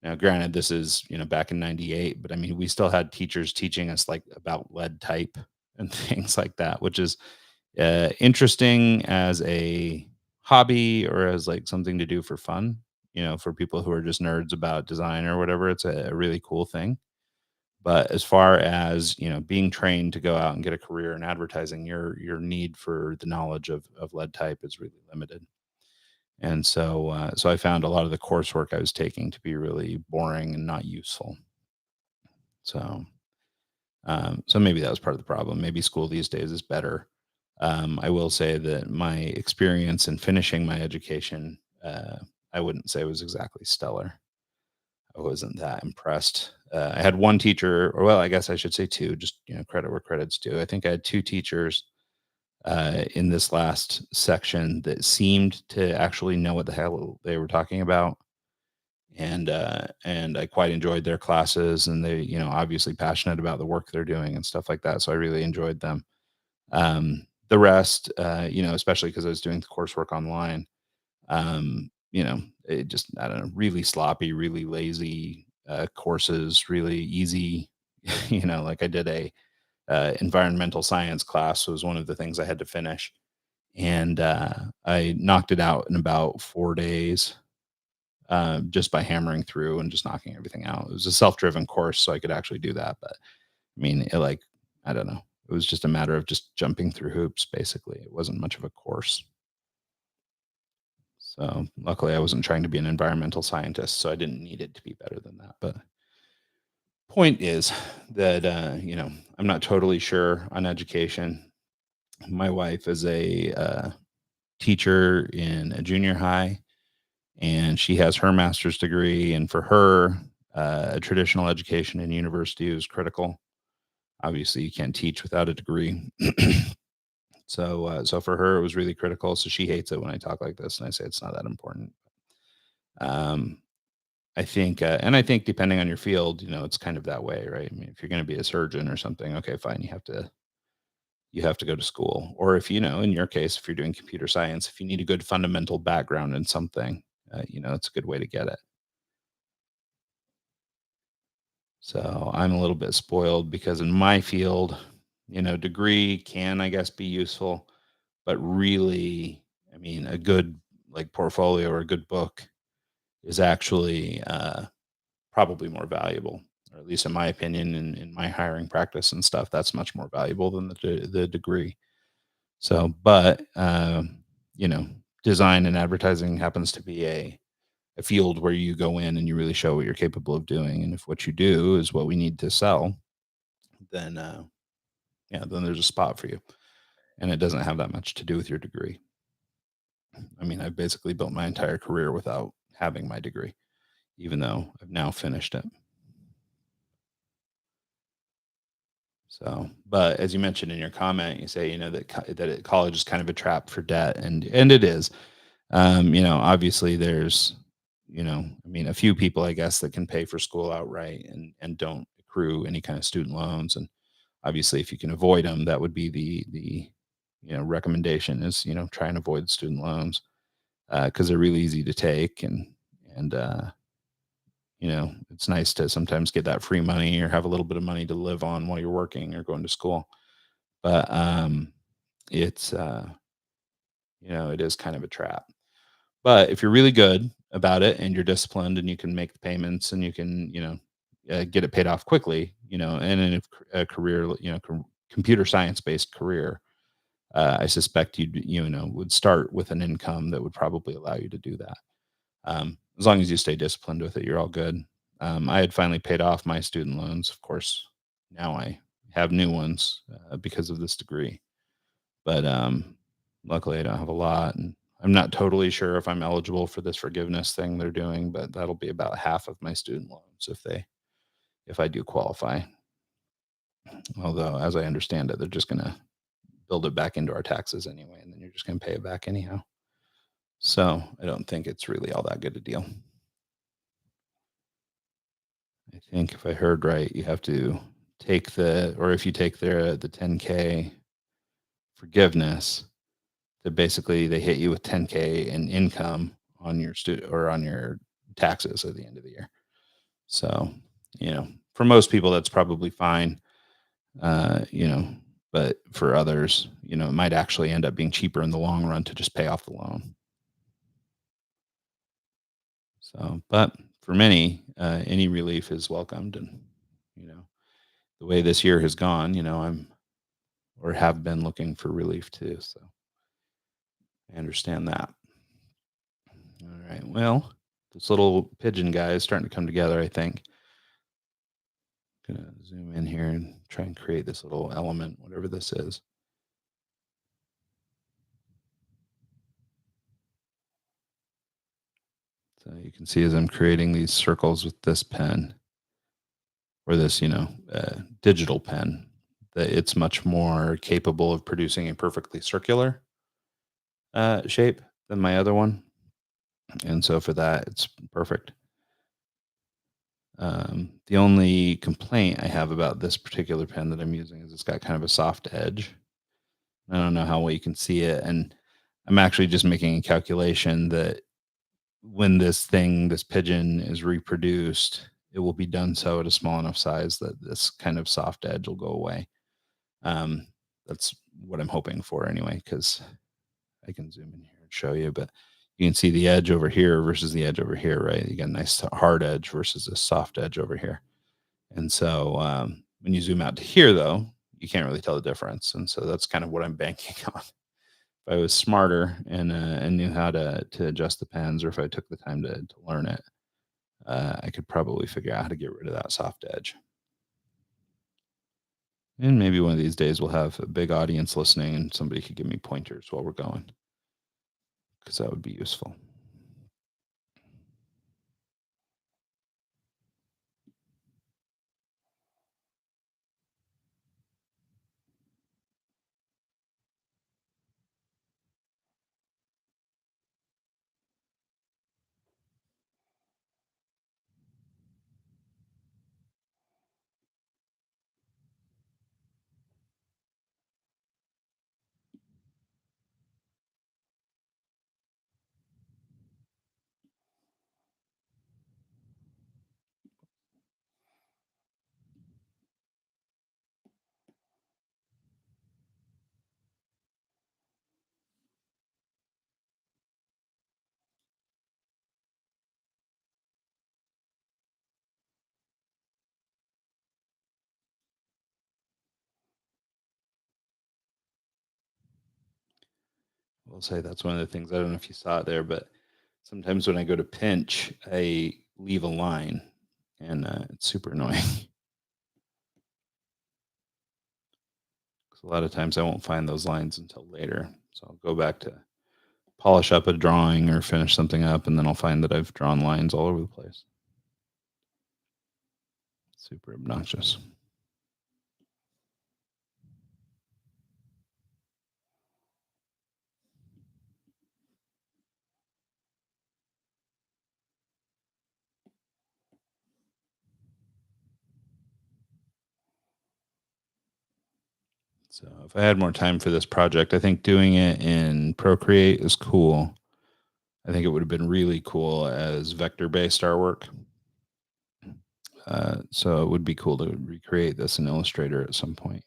Now, granted, this is back in '98, but I mean, we still had teachers teaching us like about lead type and things like that, which is interesting as a hobby or as like something to do for fun. For people who are just nerds about design or whatever, it's a really cool thing. But as far as being trained to go out and get a career in advertising, your need for the knowledge of lead type is really limited. And so I found a lot of the coursework I was taking to be really boring and not useful. So so maybe that was part of the problem. Maybe school these days is better. I will say that my experience in finishing my education uh, I wouldn't say it was exactly stellar. I wasn't that impressed. I had one teacher, or well, I guess I should say two, just credit where credit's due. I think I had two teachers in this last section that seemed to actually know what the hell they were talking about, and I quite enjoyed their classes, and they, obviously passionate about the work they're doing and stuff like that. So I really enjoyed them. The rest, especially because I was doing the coursework online, it just, I don't know, really sloppy, really lazy courses, really easy. Like I did a environmental science class was one of the things I had to finish, and I knocked it out in about 4 days, just by hammering through and just knocking everything out. It was a self-driven course, so I could actually do that. But I mean, I don't know. It was just a matter of just jumping through hoops, basically. It wasn't much of a course. So luckily, I wasn't trying to be an environmental scientist, so I didn't need it to be better than that. But point is that I'm not totally sure on education. My wife is a teacher in a junior high, and she has her master's degree. And for her, a traditional education in university is critical. Obviously, you can't teach without a degree. So for her, it was really critical. So she hates it when I talk like this, and I say it's not that important. Um, and I think depending on your field, it's kind of that way, right? I mean, if you're going to be a surgeon or something, okay, fine, you have to go to school. Or if in your case, if you're doing computer science, if you need a good fundamental background in something, it's a good way to get it. So I'm a little bit spoiled because in my field, degree can, I guess, be useful, but really, I mean, a good like portfolio or a good book is actually probably more valuable, or at least in my opinion, in my hiring practice and stuff, that's much more valuable than the degree. So, but you know, design and advertising happens to be a field where you go in and you really show what you're capable of doing, and if what you do is what we need to sell, then yeah, then there's a spot for you, and it doesn't have that much to do with your degree. I mean, I've basically built my entire career without having my degree, even though I've now finished it. So, but as you mentioned in your comment, you say, college is kind of a trap for debt, and it is. Obviously there's, I mean, a few people, I guess, that can pay for school outright and don't accrue any kind of student loans. And obviously, if you can avoid them, that would be the recommendation is try and avoid student loans because they're really easy to take, and it's nice to sometimes get that free money or have a little bit of money to live on while you're working or going to school. But it's it is kind of a trap. But if you're really good about it and you're disciplined and you can make the payments and you can get it paid off quickly, and in a career, computer science based career, I suspect you would start with an income that would probably allow you to do that. As long as you stay disciplined with it, you're all good. I had finally paid off my student loans. Of course, now I have new ones because of this degree. But luckily, I don't have a lot, and I'm not totally sure if I'm eligible for this forgiveness thing they're doing, but that'll be about half of my student loans if I do qualify. Although, as I understand it, they're just going to build it back into our taxes anyway, and then you're just going to pay it back anyhow. So I don't think it's really all that good a deal. I think if I heard right, you have to or if you take the 10K forgiveness, that basically they hit you with 10K in income on your student or on your taxes at the end of the year. So, for most people, that's probably fine. Uh, you know, but for others, it might actually end up being cheaper in the long run to just pay off the loan. So, but for many, any relief is welcomed. And, you know, the way this year has gone, I'm or have been looking for relief too. So I understand that. All right. Well, this little pigeon guy is starting to come together, I think. Gonna zoom in here and try and create this little element, whatever this is. can see as I'm creating these circles with this pen or this, digital pen, that it's much more capable of producing a perfectly circular shape than my other one. And so for that, it's perfect. The only complaint I have about this particular pen that I'm using is it's got kind of a soft edge. I don't know how well you can see it. And I'm actually just making a calculation that when this pigeon is reproduced, it will be done so at a small enough size that this kind of soft edge will go away. Um, that's what I'm hoping for anyway, because I can zoom in here and show you, but you can see the edge over here versus the edge over here, right? You got a nice hard edge versus a soft edge over here. And so when you zoom out to here, though, you can't really tell the difference. And so that's kind of what I'm banking on. If I was smarter and knew how to adjust the pens, or if I took the time to learn it, I could probably figure out how to get rid of that soft edge. And maybe one of these days we'll have a big audience listening and somebody could give me pointers while we're going, because that would be useful. We'll say that's one of the things. I don't know if you saw it there, but sometimes when I go to pinch, I leave a line, and it's super annoying. 'Cause a lot of times I won't find those lines until later. So I'll go back to polish up a drawing or finish something up, and then I'll find that I've drawn lines all over the place. Super obnoxious. So if I had more time for this project, I think doing it in Procreate is cool. I think it would have been really cool as vector-based artwork. So it would be cool to recreate this in Illustrator at some point.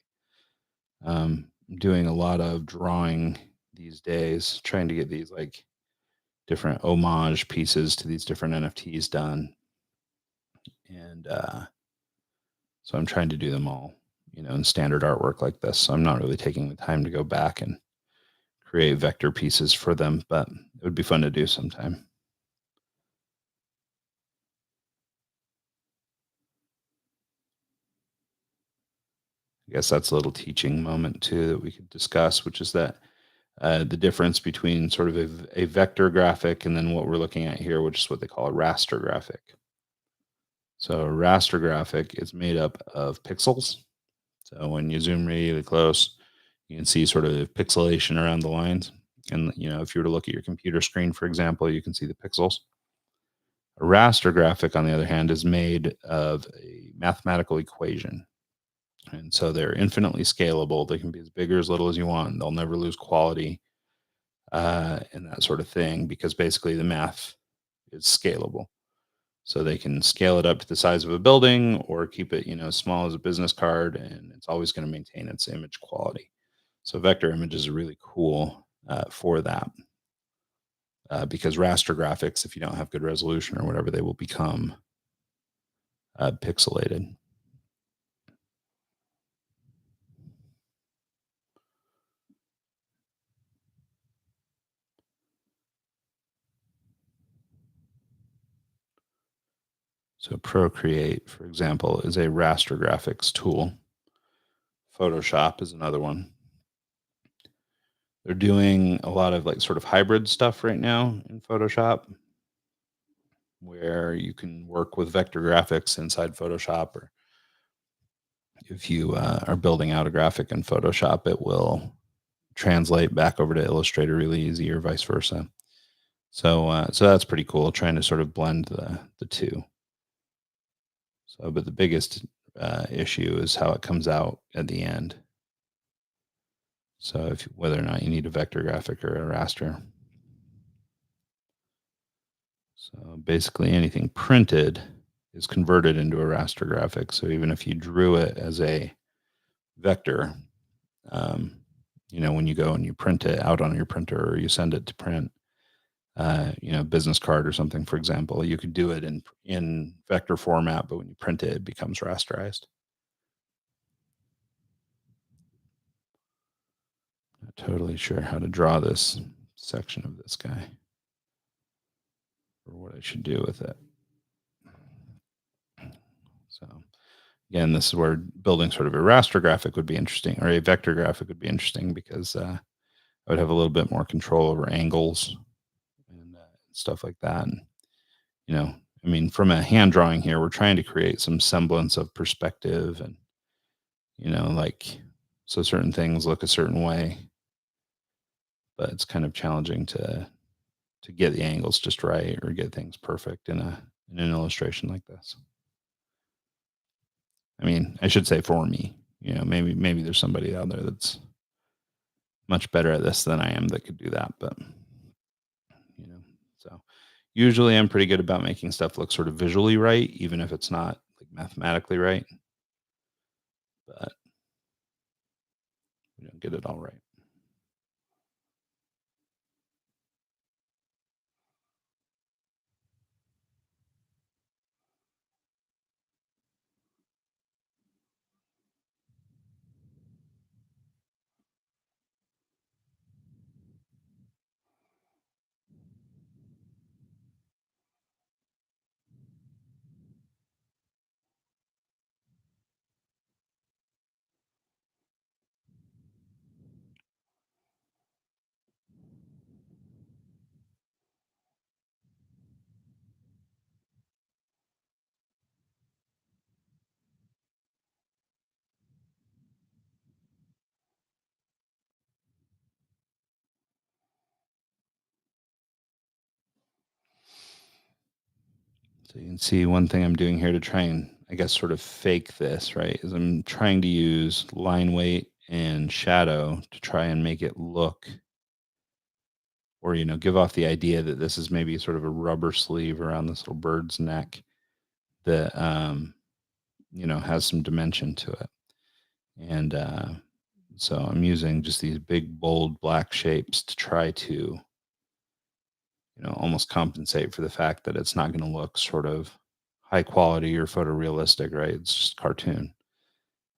I'm doing a lot of drawing these days, trying to get these like different homage pieces to these different NFTs done, and so I'm trying to do them all, in standard artwork like this. So I'm not really taking the time to go back and create vector pieces for them, but it would be fun to do sometime. I guess that's a little teaching moment too that we could discuss, which is that the difference between sort of a vector graphic and then what we're looking at here, which is what they call a raster graphic. So a raster graphic is made up of pixels. So when you zoom really close, you can see sort of pixelation around the lines. And if you were to look at your computer screen, for example, you can see the pixels. A raster graphic, on the other hand, is made of a mathematical equation. And so they're infinitely scalable. They can be as big or as little as you want. They'll never lose quality and that sort of thing, because basically the math is scalable. So they can scale it up to the size of a building or keep it, as small as a business card, and it's always going to maintain its image quality. So vector images are really cool for that, because raster graphics, if you don't have good resolution or whatever, they will become pixelated. So Procreate, for example, is a raster graphics tool. Photoshop is another one. They're doing a lot of like sort of hybrid stuff right now in Photoshop. where you can work with vector graphics inside Photoshop, or if you are building out a graphic in Photoshop, it will translate back over to Illustrator really easy, or vice versa. So that's pretty cool, trying to sort of blend the two. So, but the biggest issue is how it comes out at the end. So, if whether or not you need a vector graphic or a raster. So basically, anything printed is converted into a raster graphic. So even if you drew it as a vector, um, when you go and you print it out on your printer, or you send it to print, business card or something, for example, you could do it in vector format, but when you print it, it becomes rasterized. Not totally sure how to draw this section of this guy, or what I should do with it. So again, this is where building sort of a raster graphic would be interesting, or a vector graphic would be interesting, because I would have a little bit more control over angles and stuff like that. And, I mean, from a hand drawing here, we're trying to create some semblance of perspective, and, like, so certain things look a certain way, but it's kind of challenging to get the angles just right, or get things perfect in an illustration like this. I mean, I should say for me, maybe there's somebody out there that's much better at this than I am that could do that, but so usually I'm pretty good about making stuff look sort of visually right, even if it's not like mathematically right, but we don't get it all right. So you can see one thing I'm doing here to try and, I guess, sort of fake this, right, is I'm trying to use line weight and shadow to try and make it look, or, give off the idea that this is maybe sort of a rubber sleeve around this little bird's neck that, has some dimension to it. And so I'm using just these big, bold black shapes to try to, almost compensate for the fact that it's not going to look sort of high quality or photorealistic, right? It's just cartoon.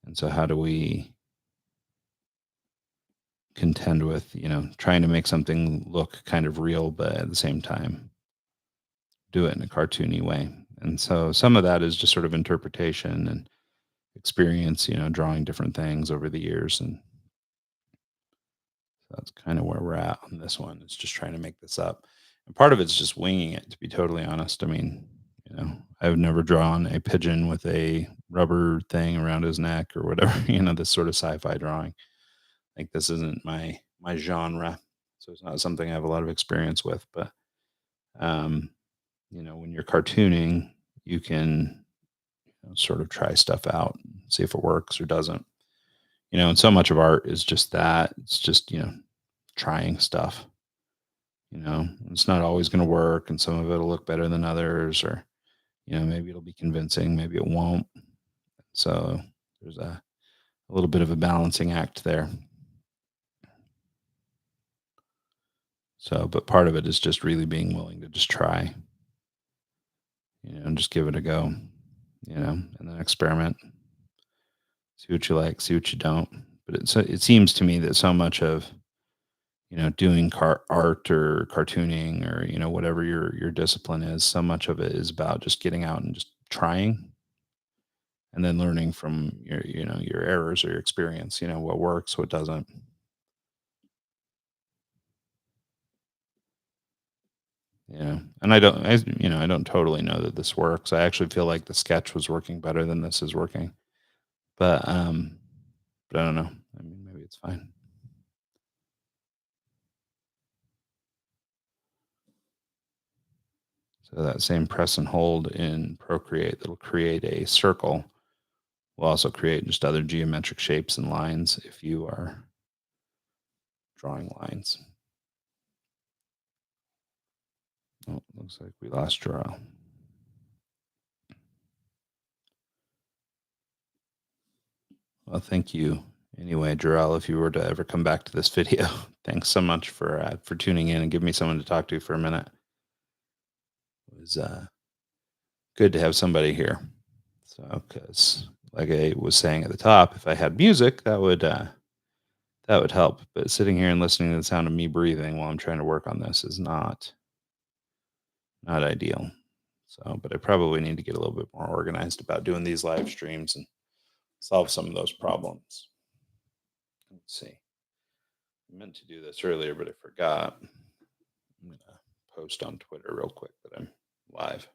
And so how do we contend with, trying to make something look kind of real, but at the same time do it in a cartoony way? And so some of that is just sort of interpretation and experience, drawing different things over the years. And that's kind of where we're at on this one. It's just trying to make this up. And part of it's just winging it, to be totally honest. I mean, I've never drawn a pigeon with a rubber thing around his neck or whatever, this sort of sci-fi drawing. Like, this isn't my genre. So it's not something I have a lot of experience with. But um, when you're cartooning, you can, sort of try stuff out and see if it works or doesn't. And so much of art is just that. It's just, trying stuff. It's not always going to work, and some of it'll look better than others, or maybe it'll be convincing, maybe it won't. So there's a little bit of a balancing act there. So, but part of it is just really being willing to just try, and just give it a go, and then experiment, see what you like, see what you don't. But it seems to me that so much of, doing art or cartooning, or, whatever your discipline is, so much of it is about just getting out and just trying, and then learning from your errors or your experience, what works, what doesn't. Yeah, and I don't totally know that this works. I actually feel like the sketch was working better than this is working, but, but I don't know. I mean, maybe it's fine. So that same press and hold in Procreate that'll create a circle will also create just other geometric shapes and lines if you are drawing lines. Oh, looks like we lost Jarrell. Well, thank you. Anyway, Jarrell, if you were to ever come back to this video, thanks so much for tuning in and giving me someone to talk to for a minute. It was good to have somebody here. So, because like I was saying at the top, if I had music, that would help. But sitting here and listening to the sound of me breathing while I'm trying to work on this is not ideal. So, but I probably need to get a little bit more organized about doing these live streams and solve some of those problems. Let's see. I meant to do this earlier, but I forgot. I'm going to post on Twitter real quick that I'm live.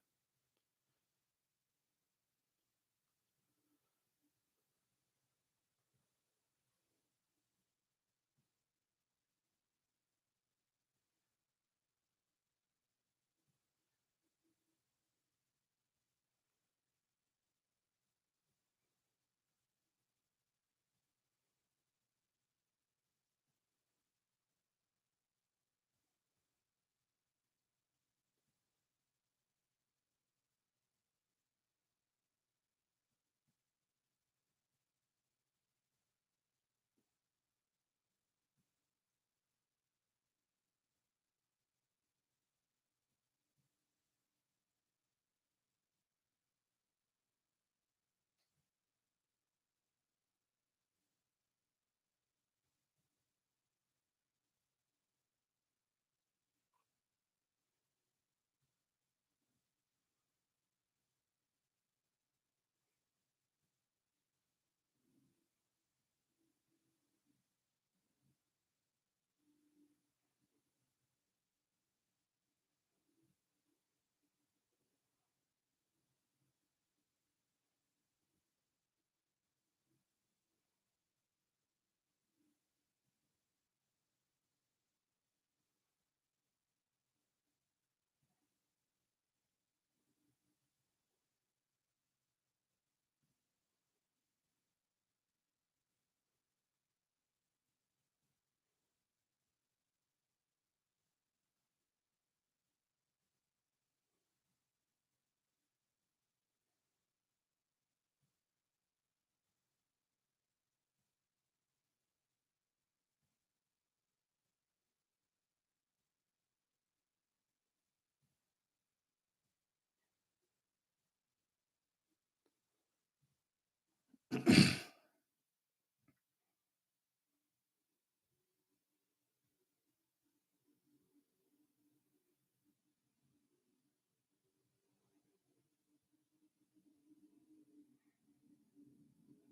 All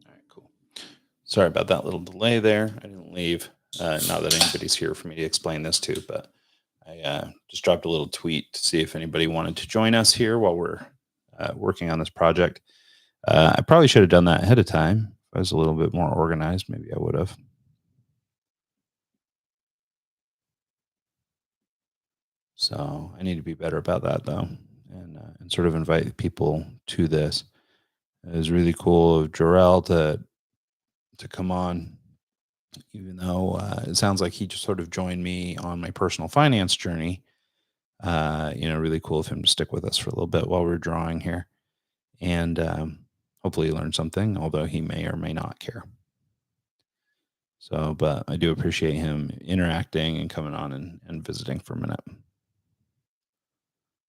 right, cool. Sorry about that little delay there. I didn't leave. Not that anybody's here for me to explain this to, but I just dropped a little tweet to see if anybody wanted to join us here while we're working on this project. I probably should have done that ahead of time. If I was a little bit more organized, maybe I would have. So I need to be better about that, though, and sort of invite people to this. It was really cool of Jarrell to come on, even though it sounds like he just sort of joined me on my personal finance journey. Really cool of him to stick with us for a little bit while we're drawing here, and hopefully learn something, although he may or may not care. So, but I do appreciate him interacting and coming on and visiting for a minute.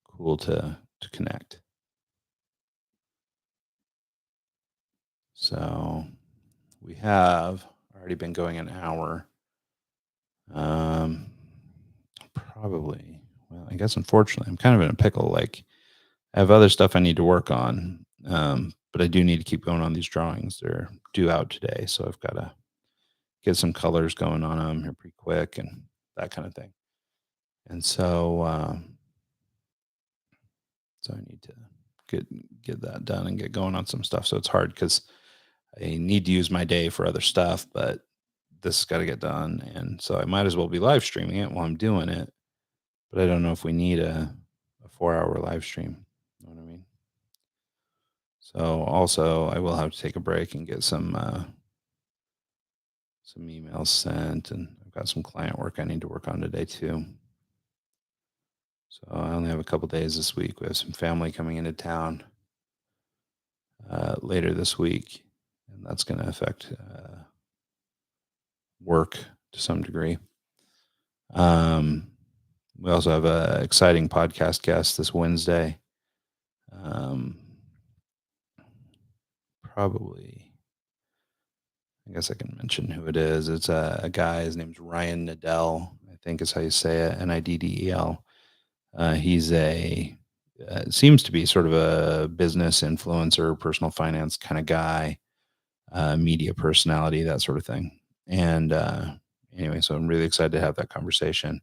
Cool to connect. So we have already been going an hour. Um, probably. Well, I guess unfortunately, I'm kind of in a pickle. Like I have other stuff I need to work on, but I do need to keep going on these drawings. They're due out today, so I've got to get some colors going on them here pretty quick and that kind of thing. And so So I need to get that done and get going on some stuff. So it's hard because I need to use my day for other stuff, but this has got to get done. And so I might as well be live streaming it while I'm doing it. But I don't know if we need a 4 hour live stream. You know what I mean? So also I will have to take a break and get some emails sent, and I've got some client work I need to work on today too. So I only have a couple days this week. We have some family coming into town later this week, and that's going to affect work to some degree. Um, we also have a exciting podcast guest this Wednesday. Um, probably, I guess I can mention who it is. It's a guy. His name's Ryan Nadell, I think is how you say it. Niddel. He's seems to be sort of a business influencer, personal finance kind of guy, media personality, that sort of thing. And anyway, so I'm really excited to have that conversation.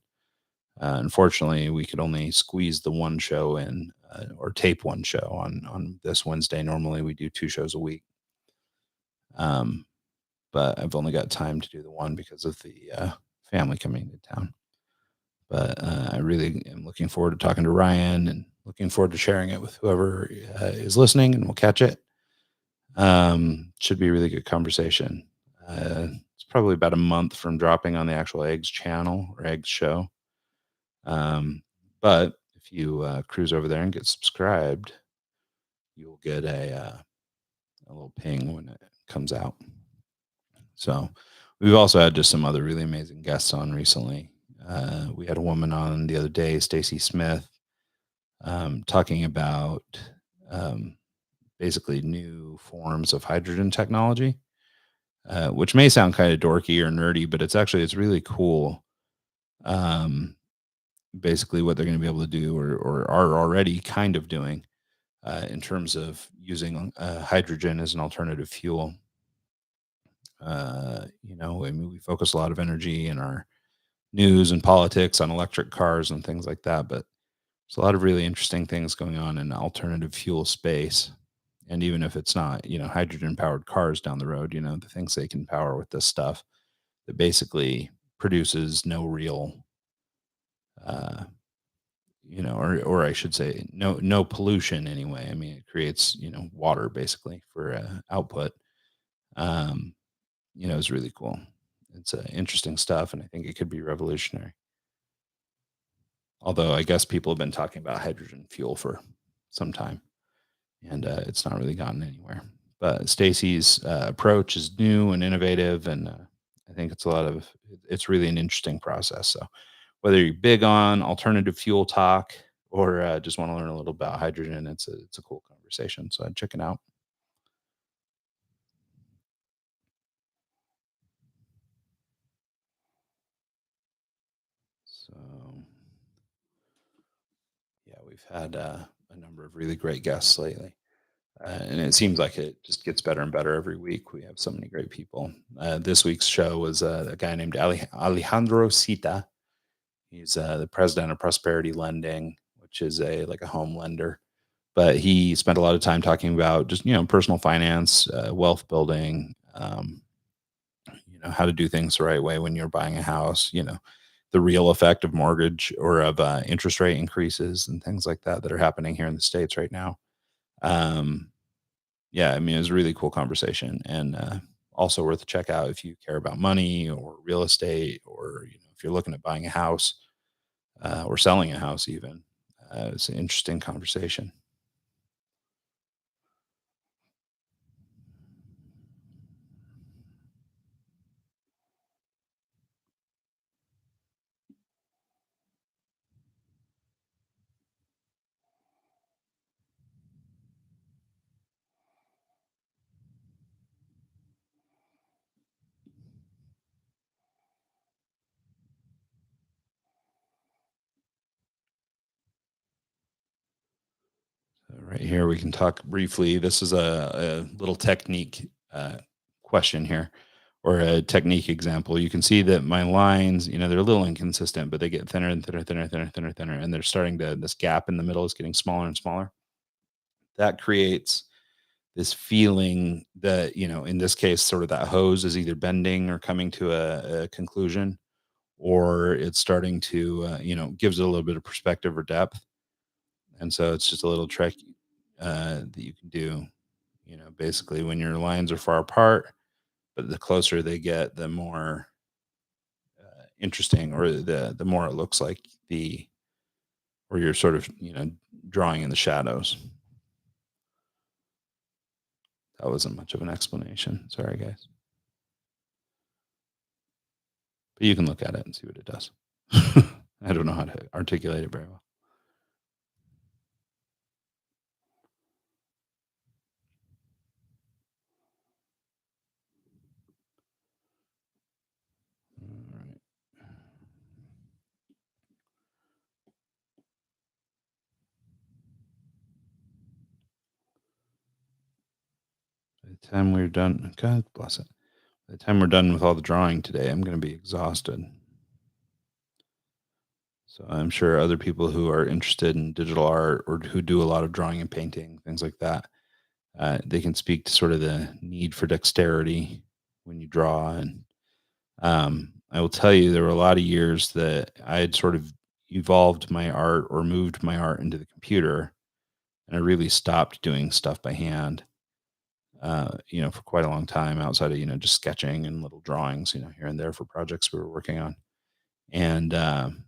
Unfortunately, we could only squeeze the one show in, or tape one show on this Wednesday. Normally, we do 2 shows a week, um, but I've only got time to do the one because of the family coming to town. But I really am looking forward to talking to Ryan and looking forward to sharing it with whoever is listening, and we'll catch it. Should be a really good conversation. It's probably about a month from dropping on the actual Eggs channel or Eggs show. But if you cruise over there and get subscribed, you'll get a little ping when it comes out. So we've also had just some other really amazing guests on recently. We had a woman on the other day, Stacy Smith, talking about basically new forms of hydrogen technology, which may sound kind of dorky or nerdy, but it's really cool. Basically what they're going to be able to do, or are already kind of doing, in terms of using hydrogen as an alternative fuel. I mean, we focus a lot of energy in our news and politics on electric cars and things like that, but there's a lot of really interesting things going on in alternative fuel space. And even if it's not, hydrogen powered cars down the road, the things they can power with this stuff that basically produces no real, uh, or I should say, no pollution anyway. I mean, it creates, water basically for output. Um, is really cool. It's interesting stuff, and I think it could be revolutionary. Although I guess people have been talking about hydrogen fuel for some time, and it's not really gotten anywhere. But Stacy's approach is new and innovative, and I think it's really an interesting process. So whether you're big on alternative fuel talk or just want to learn a little about hydrogen, it's a cool conversation. So I'd check it out. So yeah, we've had a number of really great guests lately. And it seems like it just gets better and better every week. We have so many great people. This week's show was a guy named Alejandro Sita. He's the president of Prosperity Lending, which is a home lender. But he spent a lot of time talking about just personal finance, wealth building, how to do things the right way when you're buying a house. The real effect of mortgage or of interest rate increases and things like that are happening here in the States right now. Um, yeah, I mean, it was a really cool conversation, and also worth a check out if you care about money or real estate, or if you're looking at buying a house or selling a house even. It's an interesting conversation. Right here, we can talk briefly. This is a little technique question here, or a technique example. You can see that my lines, they're a little inconsistent, but they get thinner and thinner, thinner, thinner, thinner, thinner, and they're starting to. This gap in the middle is getting smaller and smaller. that creates this feeling that, in this case, sort of that hose is either bending or coming to a conclusion, or it's starting to, gives it a little bit of perspective or depth. And so it's just a little trick that you can do, basically when your lines are far apart, but the closer they get, the more interesting, or the more it looks like where you're sort of, drawing in the shadows. That wasn't much of an explanation. Sorry, guys. But you can look at it and see what it does. I don't know how to articulate it very well. All right. By the time we're done, God bless it. By the time we're done with all the drawing today, I'm going to be exhausted. So I'm sure other people who are interested in digital art or who do a lot of drawing and painting, things like that, they can speak to sort of the need for dexterity when you draw. And I will tell you, there were a lot of years that I had sort of evolved my art or moved my art into the computer, and I really stopped doing stuff by hand. For quite a long time outside of, just sketching and little drawings, here and there for projects we were working on. And I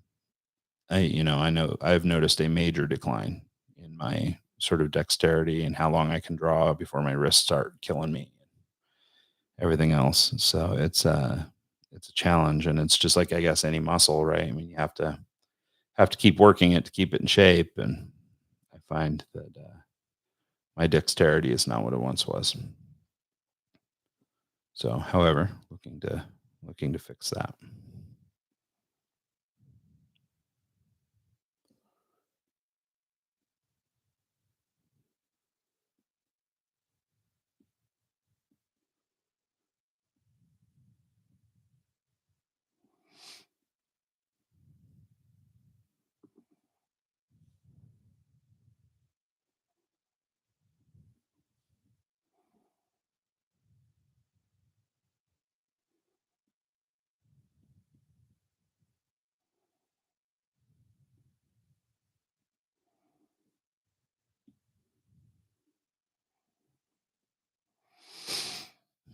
know I've noticed a major decline in my sort of dexterity and how long I can draw before my wrists start killing me, everything else. So it's a challenge, and it's just like, I guess, any muscle, right? I mean, you have to keep working it to keep it in shape. And I find that my dexterity is not what it once was. So, however, looking to fix that.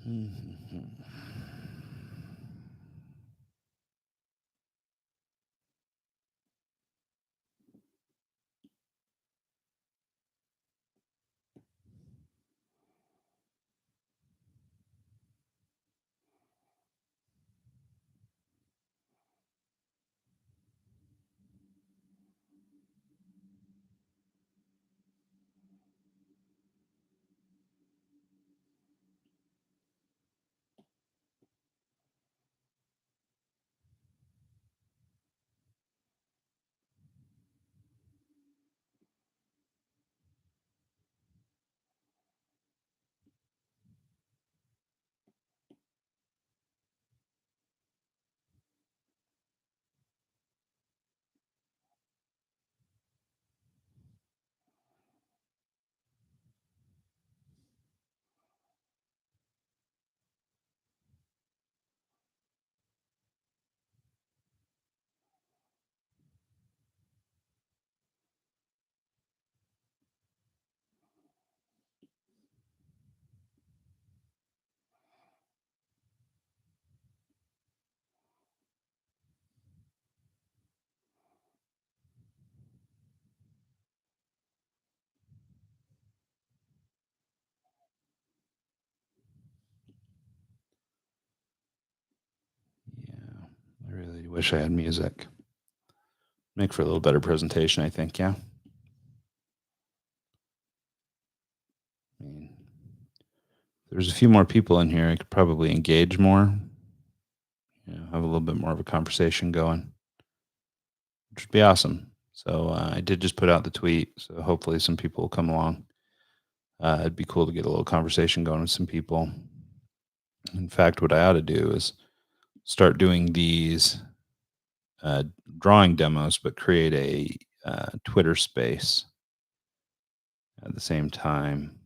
Mhm. Yeah, I really wish I had music. Make for a little better presentation, I think. Yeah. I mean, if there's a few more people in here, I could probably engage more. Have a little bit more of a conversation going, which would be awesome. So I did just put out the tweet, so hopefully some people will come along. It'd be cool to get a little conversation going with some people. In fact, what I ought to do is start doing these uh, drawing demos, but create a Twitter space at the same time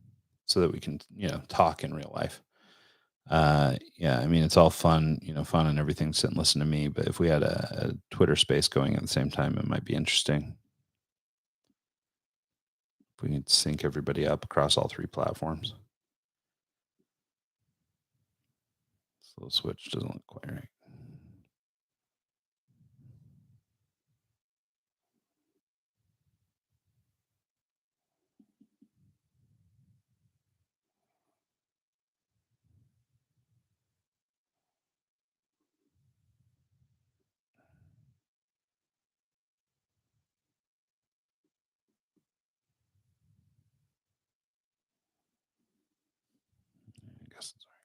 so that we can, talk in real life. Yeah, I mean, it's all fun, fun and everything, sit and listen to me. But if we had a Twitter space going at the same time, it might be interesting. If we could sync everybody up across all three platforms. This little switch doesn't look quite right. I guess it's all right.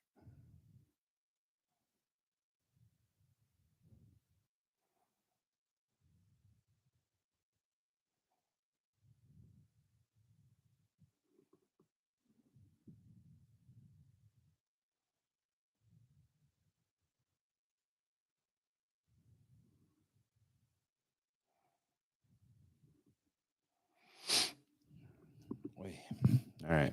All right.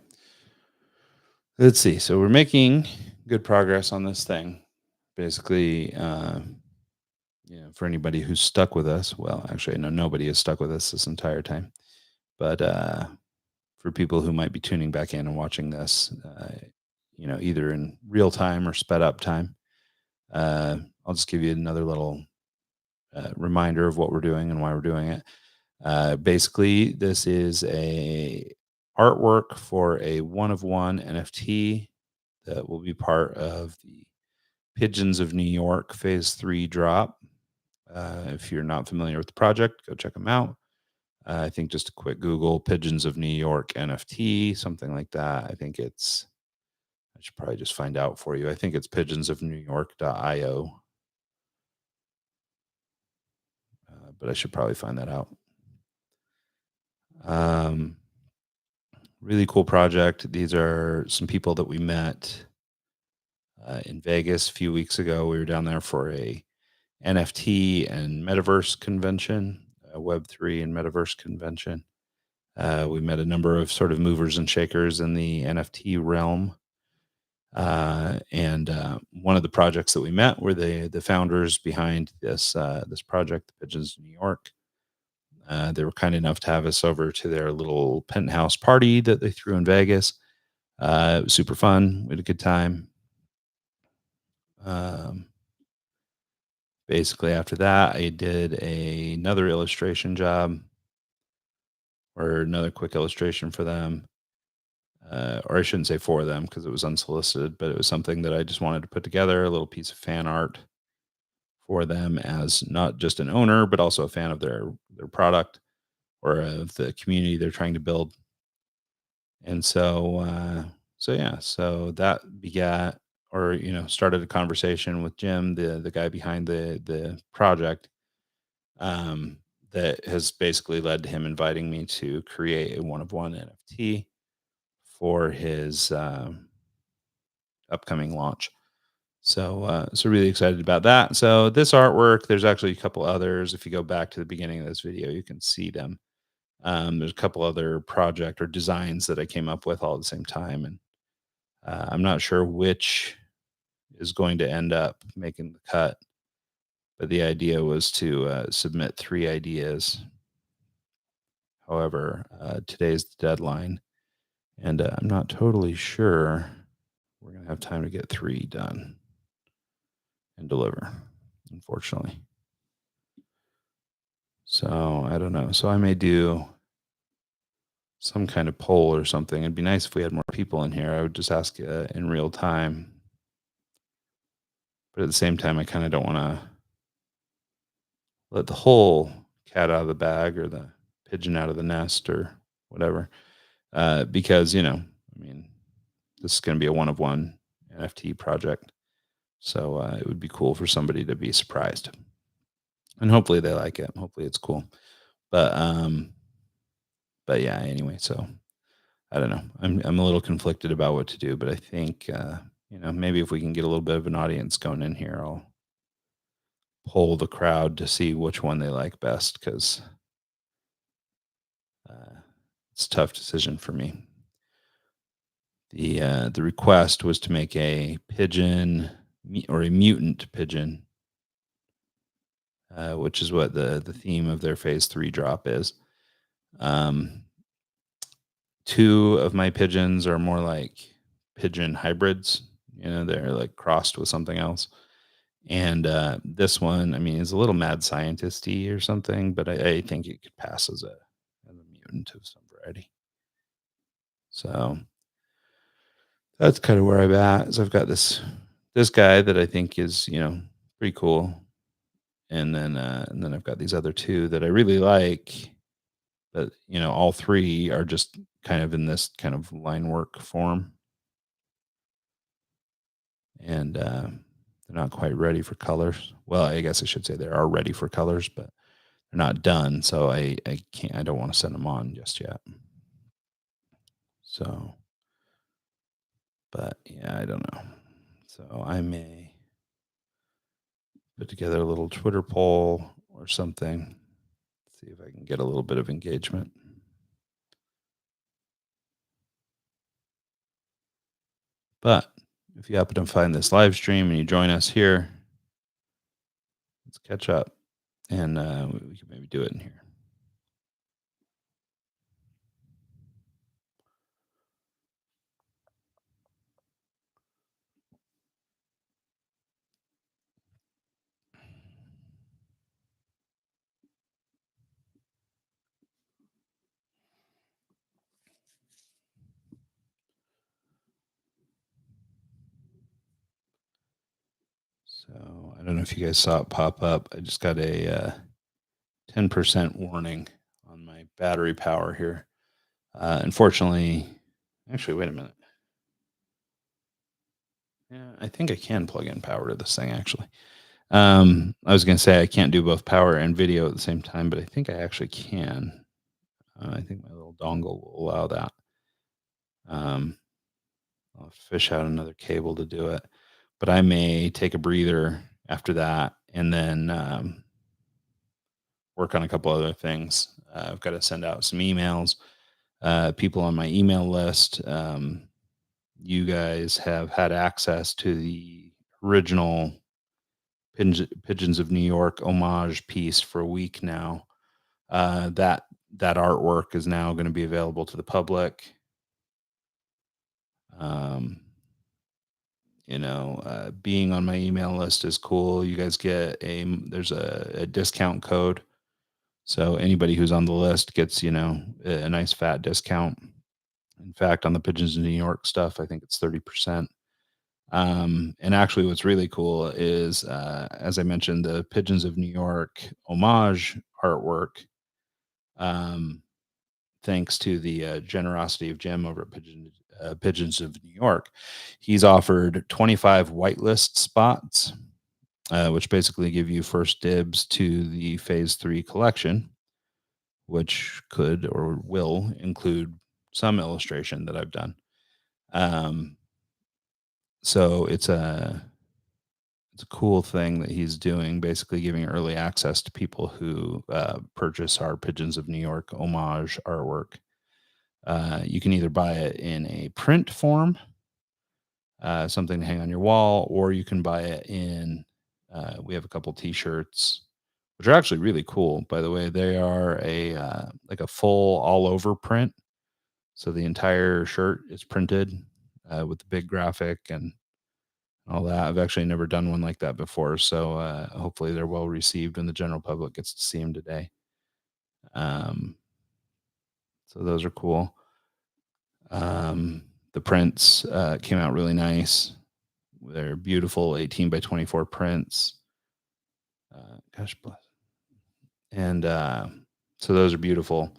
Let's see. So we're making good progress on this thing. Basically, for anybody who's stuck with us, well, actually, no, nobody is stuck with us this entire time. But for people who might be tuning back in and watching this, either in real time or sped up time, I'll just give you another little reminder of what we're doing and why we're doing it. Basically, this is a artwork for a one of one NFT that will be part of the Pigeons of New York Phase 3 drop. If you're not familiar with the project, go check them out. I think just a quick Google Pigeons of New York NFT, something like that. I should probably just find out for you. I think it's pigeonsofnewyork.io, but I should probably find that out. Um, really cool project. These are some people that we met in Vegas a few weeks ago. We were down there for a NFT and metaverse convention, a Web3 and metaverse convention. We met a number of sort of movers and shakers in the NFT realm. And one of the projects that we met were the founders behind this project, the Pigeons of New York. They were kind enough to have us over to their little penthouse party that they threw in Vegas. It was super fun. We had a good time. Um, Basically, after that, I did another illustration job or another quick illustration for them. Or I shouldn't say for them because it was unsolicited, but it was something that I just wanted to put together, a little piece of fan art for them as not just an owner, but also a fan of their product or of the community they're trying to build. And so that begat or started a conversation with Jim, the guy behind the project, um, that has basically led to him inviting me to create a one of one NFT for his upcoming launch. So really excited about that. So this artwork, there's actually a couple others. If you go back to the beginning of this video, you can see them. There's a couple other project or designs that I came up with all at the same time, and I'm not sure which is going to end up making the cut. But the idea was to submit 3 ideas. However, today's the deadline, and I'm not totally sure we're going to have time to get 3 done and deliver, unfortunately. So I don't know. So I may do some kind of poll or something. It'd be nice if we had more people in here. I would just ask in real time. But at the same time, I kind of don't want to let the whole cat out of the bag or the pigeon out of the nest or whatever. Because, I mean, this is going to be a one of one NFT project. So it would be cool for somebody to be surprised. And hopefully they like it. Hopefully it's cool. But yeah, anyway, so I don't know. I'm a little conflicted about what to do, but I think maybe if we can get a little bit of an audience going in here, I'll poll the crowd to see which one they like best because It's a tough decision for me. The request was to make a pigeon or a mutant pigeon, which is what the theme of their phase 3 drop is. Um, Two of my pigeons are more like pigeon hybrids. They're like crossed with something else. And this one, I mean, is a little mad scientisty or something, but I think it could pass as a mutant of some variety. So that's kind of where I'm at. So I've got this guy that I think is pretty cool, and then I've got these other two that I really like. But all three are just kind of in this kind of line work form, and they're not quite ready for colors. Well, I guess I should say they are ready for colors, but they're not done. So I can't. I don't want to send them on just yet. So, but yeah, I don't know. So I may put together a little Twitter poll or something. See if I can get a little bit of engagement. But if you happen to find this live stream and you join us here, let's catch up, and we can maybe do it in here. So I don't know if you guys saw it pop up. I just got a 10% warning on my battery power here. Unfortunately, actually, wait a minute. Yeah, I think I can plug in power to this thing actually. I was going to say I can't do both power and video at the same time, but I think I actually can. I think my little dongle will allow that. Um, I'll fish out another cable to do it, but I may take a breather after that and then work on a couple other things. I've got to send out some emails. People on my email list, you guys have had access to the original Pigeons of New York homage piece for a week now. That artwork is now going to be available to the public. Um, being on my email list is cool. You guys get there's a discount code. So anybody who's on the list gets, a nice fat discount. In fact, on the Pigeons of New York stuff, I think it's 30%. And actually what's really cool is, as I mentioned, the Pigeons of New York homage artwork, um, thanks to the generosity of Jim over at Pigeons of New York, he's offered 25 whitelist spots, which basically give you first dibs to the phase 3 collection, which could or will include some illustration that I've done. So it's a cool thing that he's doing, basically giving early access to people who purchase our Pigeons of New York homage artwork. You can either buy it in a print form, something to hang on your wall, or you can buy it in. We have a couple T-shirts, which are actually really cool. By the way, they are like a full all over print, so the entire shirt is printed with the big graphic and all that. I've actually never done one like that before, so hopefully they're well received when the general public gets to see them today. So those are cool. The prints came out really nice. They're beautiful 18 by 24 prints. Gosh bless. And so those are beautiful.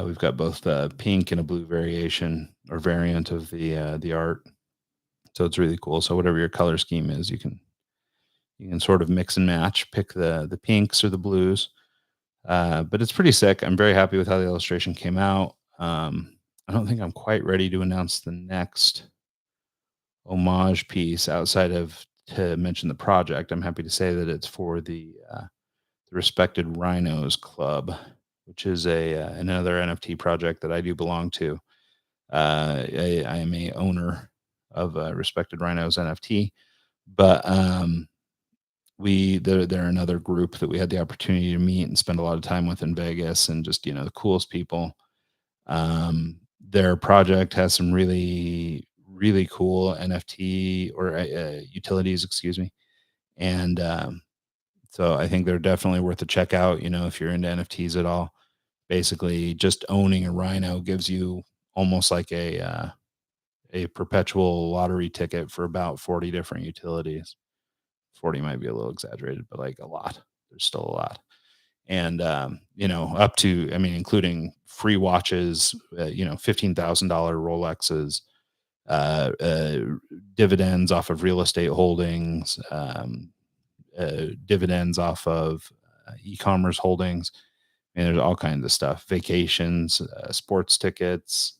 We've got both the pink and a blue variation or variant of the art. So it's really cool. So whatever your color scheme is, you can sort of mix and match, pick the pinks or the blues. But it's pretty sick. I'm very happy with how the illustration came out. I don't think I'm quite ready to announce the next homage piece outside of to mention the project. I'm happy to say that it's for the Respected Rhinos Club. which is another NFT project that I do belong to. I am a owner of Respected Rhinos NFT, but they're another group that we had the opportunity to meet and spend a lot of time with in Vegas, and just the coolest people. Their project has some really cool NFT or utilities, excuse me, and so I think they're definitely worth a check out. If you're into NFTs at all, basically just owning a Rhino gives you almost like a perpetual lottery ticket for about 40 different utilities. 40 might be a little exaggerated, but like a lot. There's still a lot. And up to, I mean, including free watches, $15,000 Rolexes, uh, uh, dividends off of real estate holdings, dividends off of e-commerce holdings. And there's all kinds of stuff, vacations, sports tickets.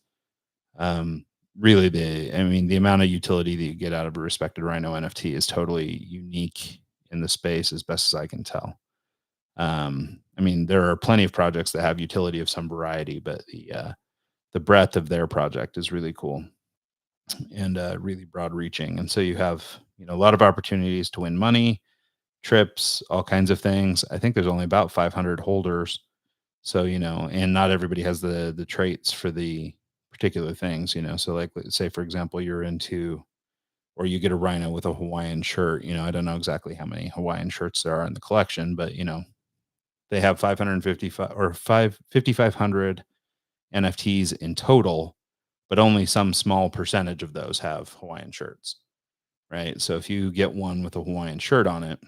Really, the amount of utility that you get out of a Respected Rhino NFT is totally unique in the space, as best as I can tell. There are plenty of projects that have utility of some variety, but the breadth of their project is really cool and really broad reaching. And so you have a lot of opportunities to win money, trips, all kinds of things. I think there's only about 500 holders, so and not everybody has the traits for the particular things. So like, let's say for example, you're into, or you get a Rhino with a Hawaiian shirt. I don't know exactly how many Hawaiian shirts there are in the collection, but they have 555 or 5,500 NFTs in total, but only some small percentage of those have Hawaiian shirts, right? So if you get one with a Hawaiian shirt on it,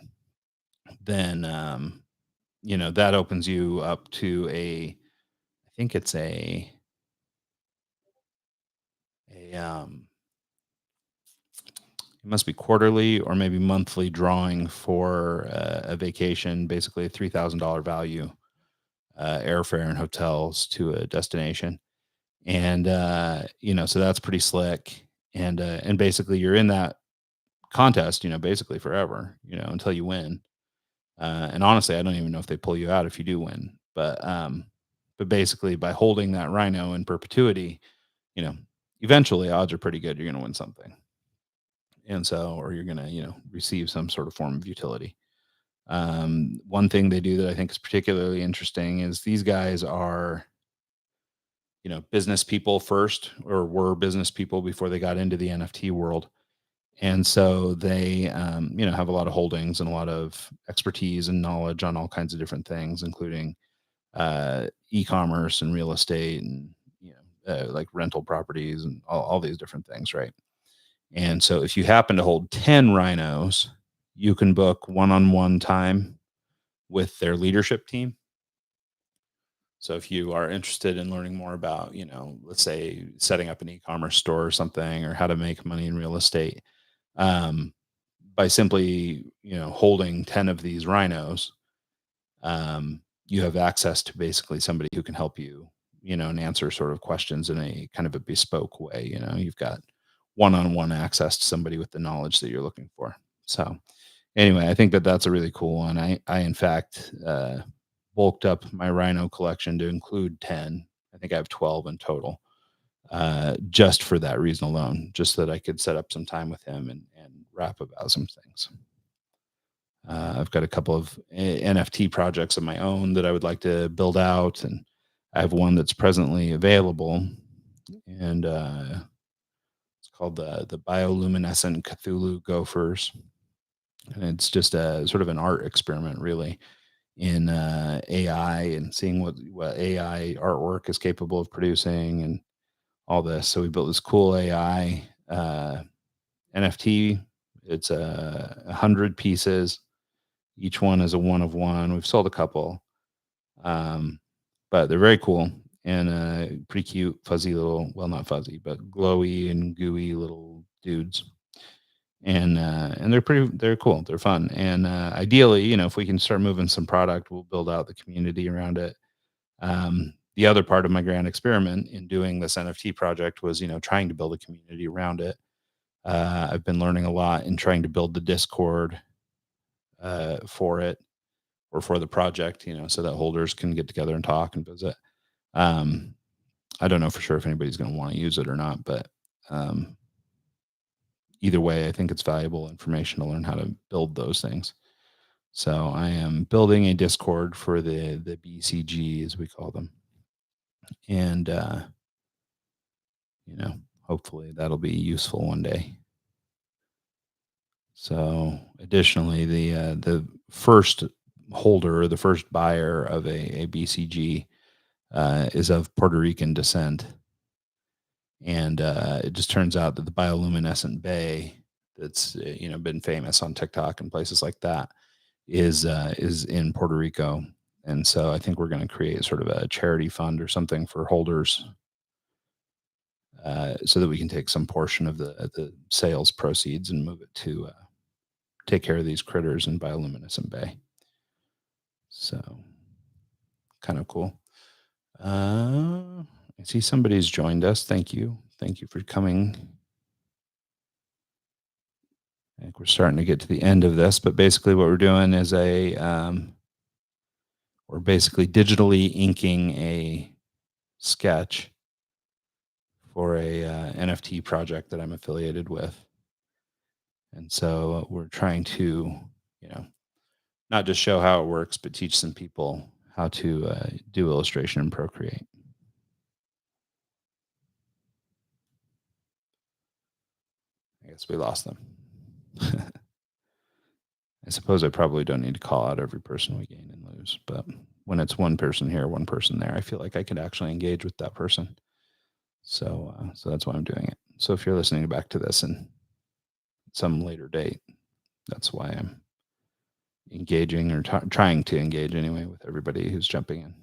then that opens you up to I think it's a it must be quarterly or maybe monthly drawing for a vacation, basically a $3,000 value, airfare and hotels to a destination. And so that's pretty slick. And basically you're in that contest, basically forever, until you win. And honestly, I don't even know if they pull you out if you do win. But basically by holding that Rhino in perpetuity, you know, eventually odds are pretty good you're going to win something. And so, or you're going to, receive some sort of form of utility. One thing they do that I think is particularly interesting is these guys are, business people first, or were business people before they got into the NFT world. And so they, have a lot of holdings and a lot of expertise and knowledge on all kinds of different things, including e-commerce and real estate and, like rental properties and all these different things, right? And so if you happen to hold 10 rhinos, you can book one-on-one time with their leadership team. So if you are interested in learning more about, let's say setting up an e-commerce store or something, or how to make money in real estate, um, by simply, holding 10 of these rhinos, you have access to basically somebody who can help you, and answer sort of questions in a kind of a bespoke way. You've got one-on-one access to somebody with the knowledge that you're looking for. So anyway, I think that that's a really cool one. I in fact, bulked up my rhino collection to include 10. I think I have 12 in total, just for that reason alone, just so that I could set up some time with him and rap about some things. I've got a couple of NFT projects of my own that I would like to build out, and I have one that's presently available, and it's called the bioluminescent Cthulhu Gophers, and it's just a sort of an art experiment, really, in AI, and seeing what AI artwork is capable of producing and all this. So we built this cool AI NFT. It's 100 pieces. Each one is a one of one. We've sold a couple, um, but they're very cool and pretty cute, fuzzy little, well, not fuzzy, but glowy and gooey little dudes. And they're cool. They're fun. And ideally, if we can start moving some product, we'll build out the community around it. The other part of my grand experiment in doing this NFT project was, trying to build a community around it. I've been learning a lot in trying to build the Discord for it, or for the project, so that holders can get together and talk and visit. Um, I don't know for sure if anybody's going to want to use it or not, but um, either way, I think it's valuable information to learn how to build those things. So I am building a Discord for the BCG, as we call them, and you know, hopefully that'll be useful one day. So, additionally, the first holder or the first buyer of a BCG is of Puerto Rican descent, and it just turns out that the bioluminescent bay that's been famous on TikTok and places like that is in Puerto Rico, and so I think we're going to create sort of a charity fund or something for holders, so that we can take some portion of the sales proceeds and move it to take care of these critters in bioluminescent bay. So kind of cool. I see somebody's joined us. Thank you. Thank you for coming. I think we're starting to get to the end of this, but basically what we're doing is we're basically digitally inking a sketch for a NFT project that I'm affiliated with. And so we're trying to, not just show how it works, but teach some people how to do illustration in Procreate. I guess we lost them. I suppose I probably don't need to call out every person we gain and lose, but when it's one person here, one person there, I feel like I could actually engage with that person. So that's why I'm doing it. So if you're listening back to this in some later date, that's why I'm engaging or trying to engage anyway with everybody who's jumping in.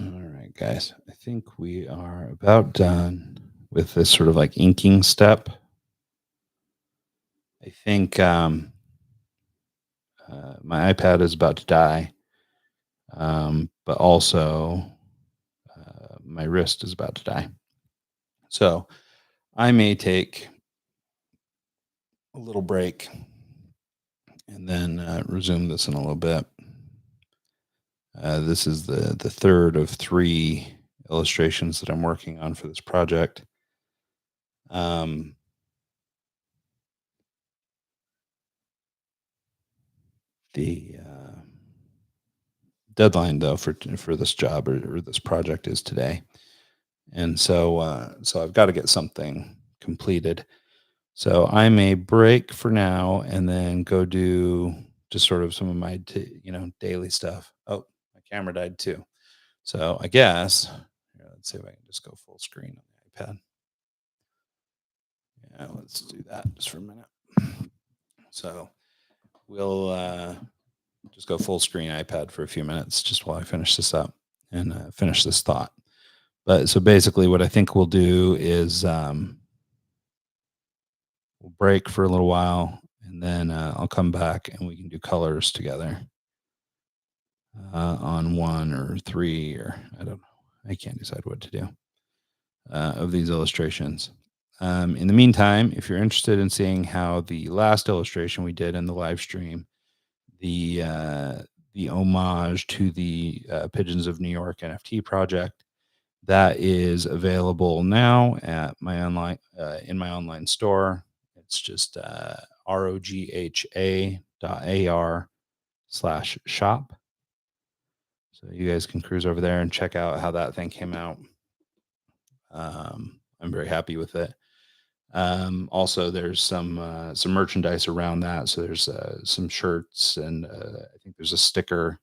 All right, guys. I think we are about done with this sort of like inking step. I think my iPad is about to die, but also my wrist is about to die. So I may take a little break and then resume this in a little bit. This is the third of 3 illustrations that I'm working on for this project. The deadline, though, for this job or this project is today, and so I've got to get something completed. So I may break for now and then go do just sort of some of my, daily stuff. Oh, my camera died too. So I guess, here, let's see if I can just go full screen on the iPad. Yeah, let's do that just for a minute. So we'll just go full screen iPad for a few minutes just while I finish this up and finish this thought. But so basically, what I think we'll do is we'll break for a little while and then I'll come back and we can do colors together on one or three, or I don't know. I can't decide what to do of these illustrations. In the meantime, if you're interested in seeing how the last illustration we did in the live stream, the uh, the homage to the Pigeons of New York NFT project, that is available now at my online in my online store. It's just rogha.ar/shop. So you guys can cruise over there and check out how that thing came out. I'm very happy with it. Also, there's some merchandise around that. So there's some shirts and I think there's a sticker,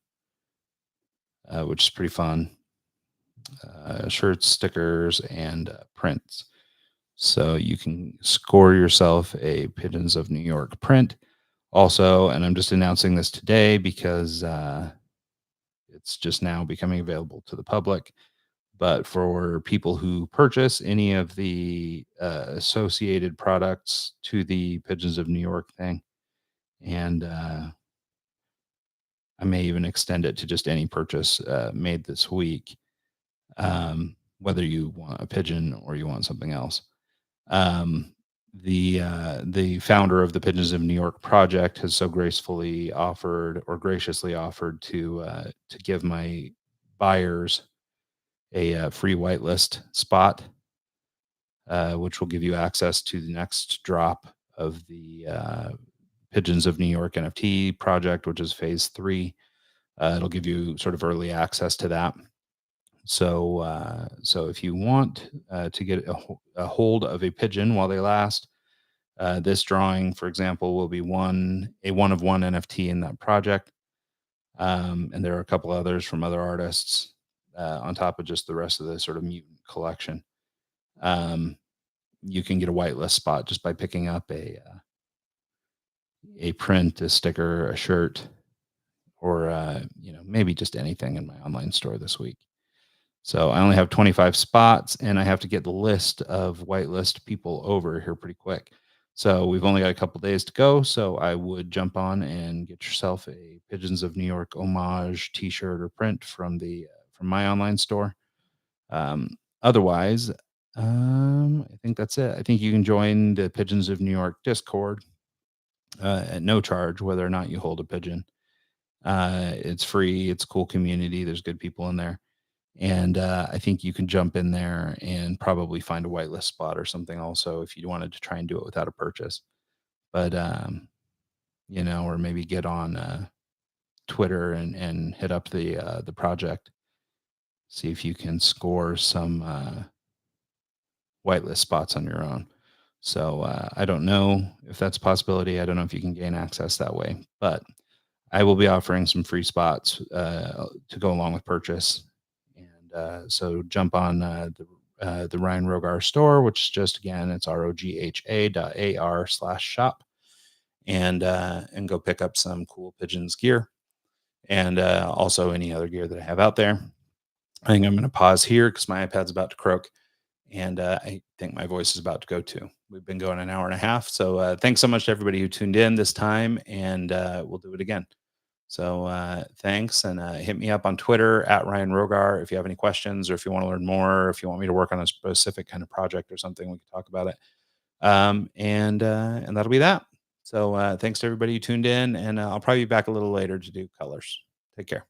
which is pretty fun. Shirts, stickers, and prints. So you can score yourself a Pigeons of New York print. Also, and I'm just announcing this today because it's just now becoming available to the public. But for people who purchase any of the associated products to the Pigeons of New York thing, and I may even extend it to just any purchase made this week, whether you want a pigeon or you want something else. Um, the founder of the Pigeons of New York project has so gracefully offered or graciously offered to give my buyers a free whitelist spot, which will give you access to the next drop of the Pigeons of New York NFT project, which is phase 3. It'll give you sort of early access to that. So if you want to get a hold of a pigeon while they last, this drawing, for example, will be a one of one NFT in that project, and there are a couple others from other artists on top of just the rest of the sort of mutant collection. Um, you can get a whitelist spot just by picking up a print, a sticker, a shirt, or maybe just anything in my online store this week. So I only have 25 spots, and I have to get the list of whitelist people over here pretty quick. So we've only got a couple days to go. So I would jump on and get yourself a Pigeons of New York homage T-shirt or print from my online store. Otherwise, I think that's it. I think you can join the Pigeons of New York Discord at no charge, whether or not you hold a pigeon. It's free. It's a cool community. There's good people in there. And I think you can jump in there and probably find a whitelist spot or something also if you wanted to try and do it without a purchase. But, or maybe get on Twitter and hit up the project, see if you can score some whitelist spots on your own. So I don't know if that's a possibility. I don't know if you can gain access that way, but I will be offering some free spots to go along with purchase. And so jump on the Ryan Rogar store, which is just, again, it's rogha.ar/shop, and go pick up some cool pigeons gear, and also any other gear that I have out there. I think I'm going to pause here because my iPad's about to croak, and I think my voice is about to go too. We've been going an hour and a half. So thanks so much to everybody who tuned in this time, and we'll do it again. So thanks, and hit me up on Twitter at Ryan Rogar if you have any questions, or if you want to learn more, or if you want me to work on a specific kind of project or something, we can talk about it. And that'll be that. So thanks to everybody who tuned in, and I'll probably be back a little later to do colors. Take care.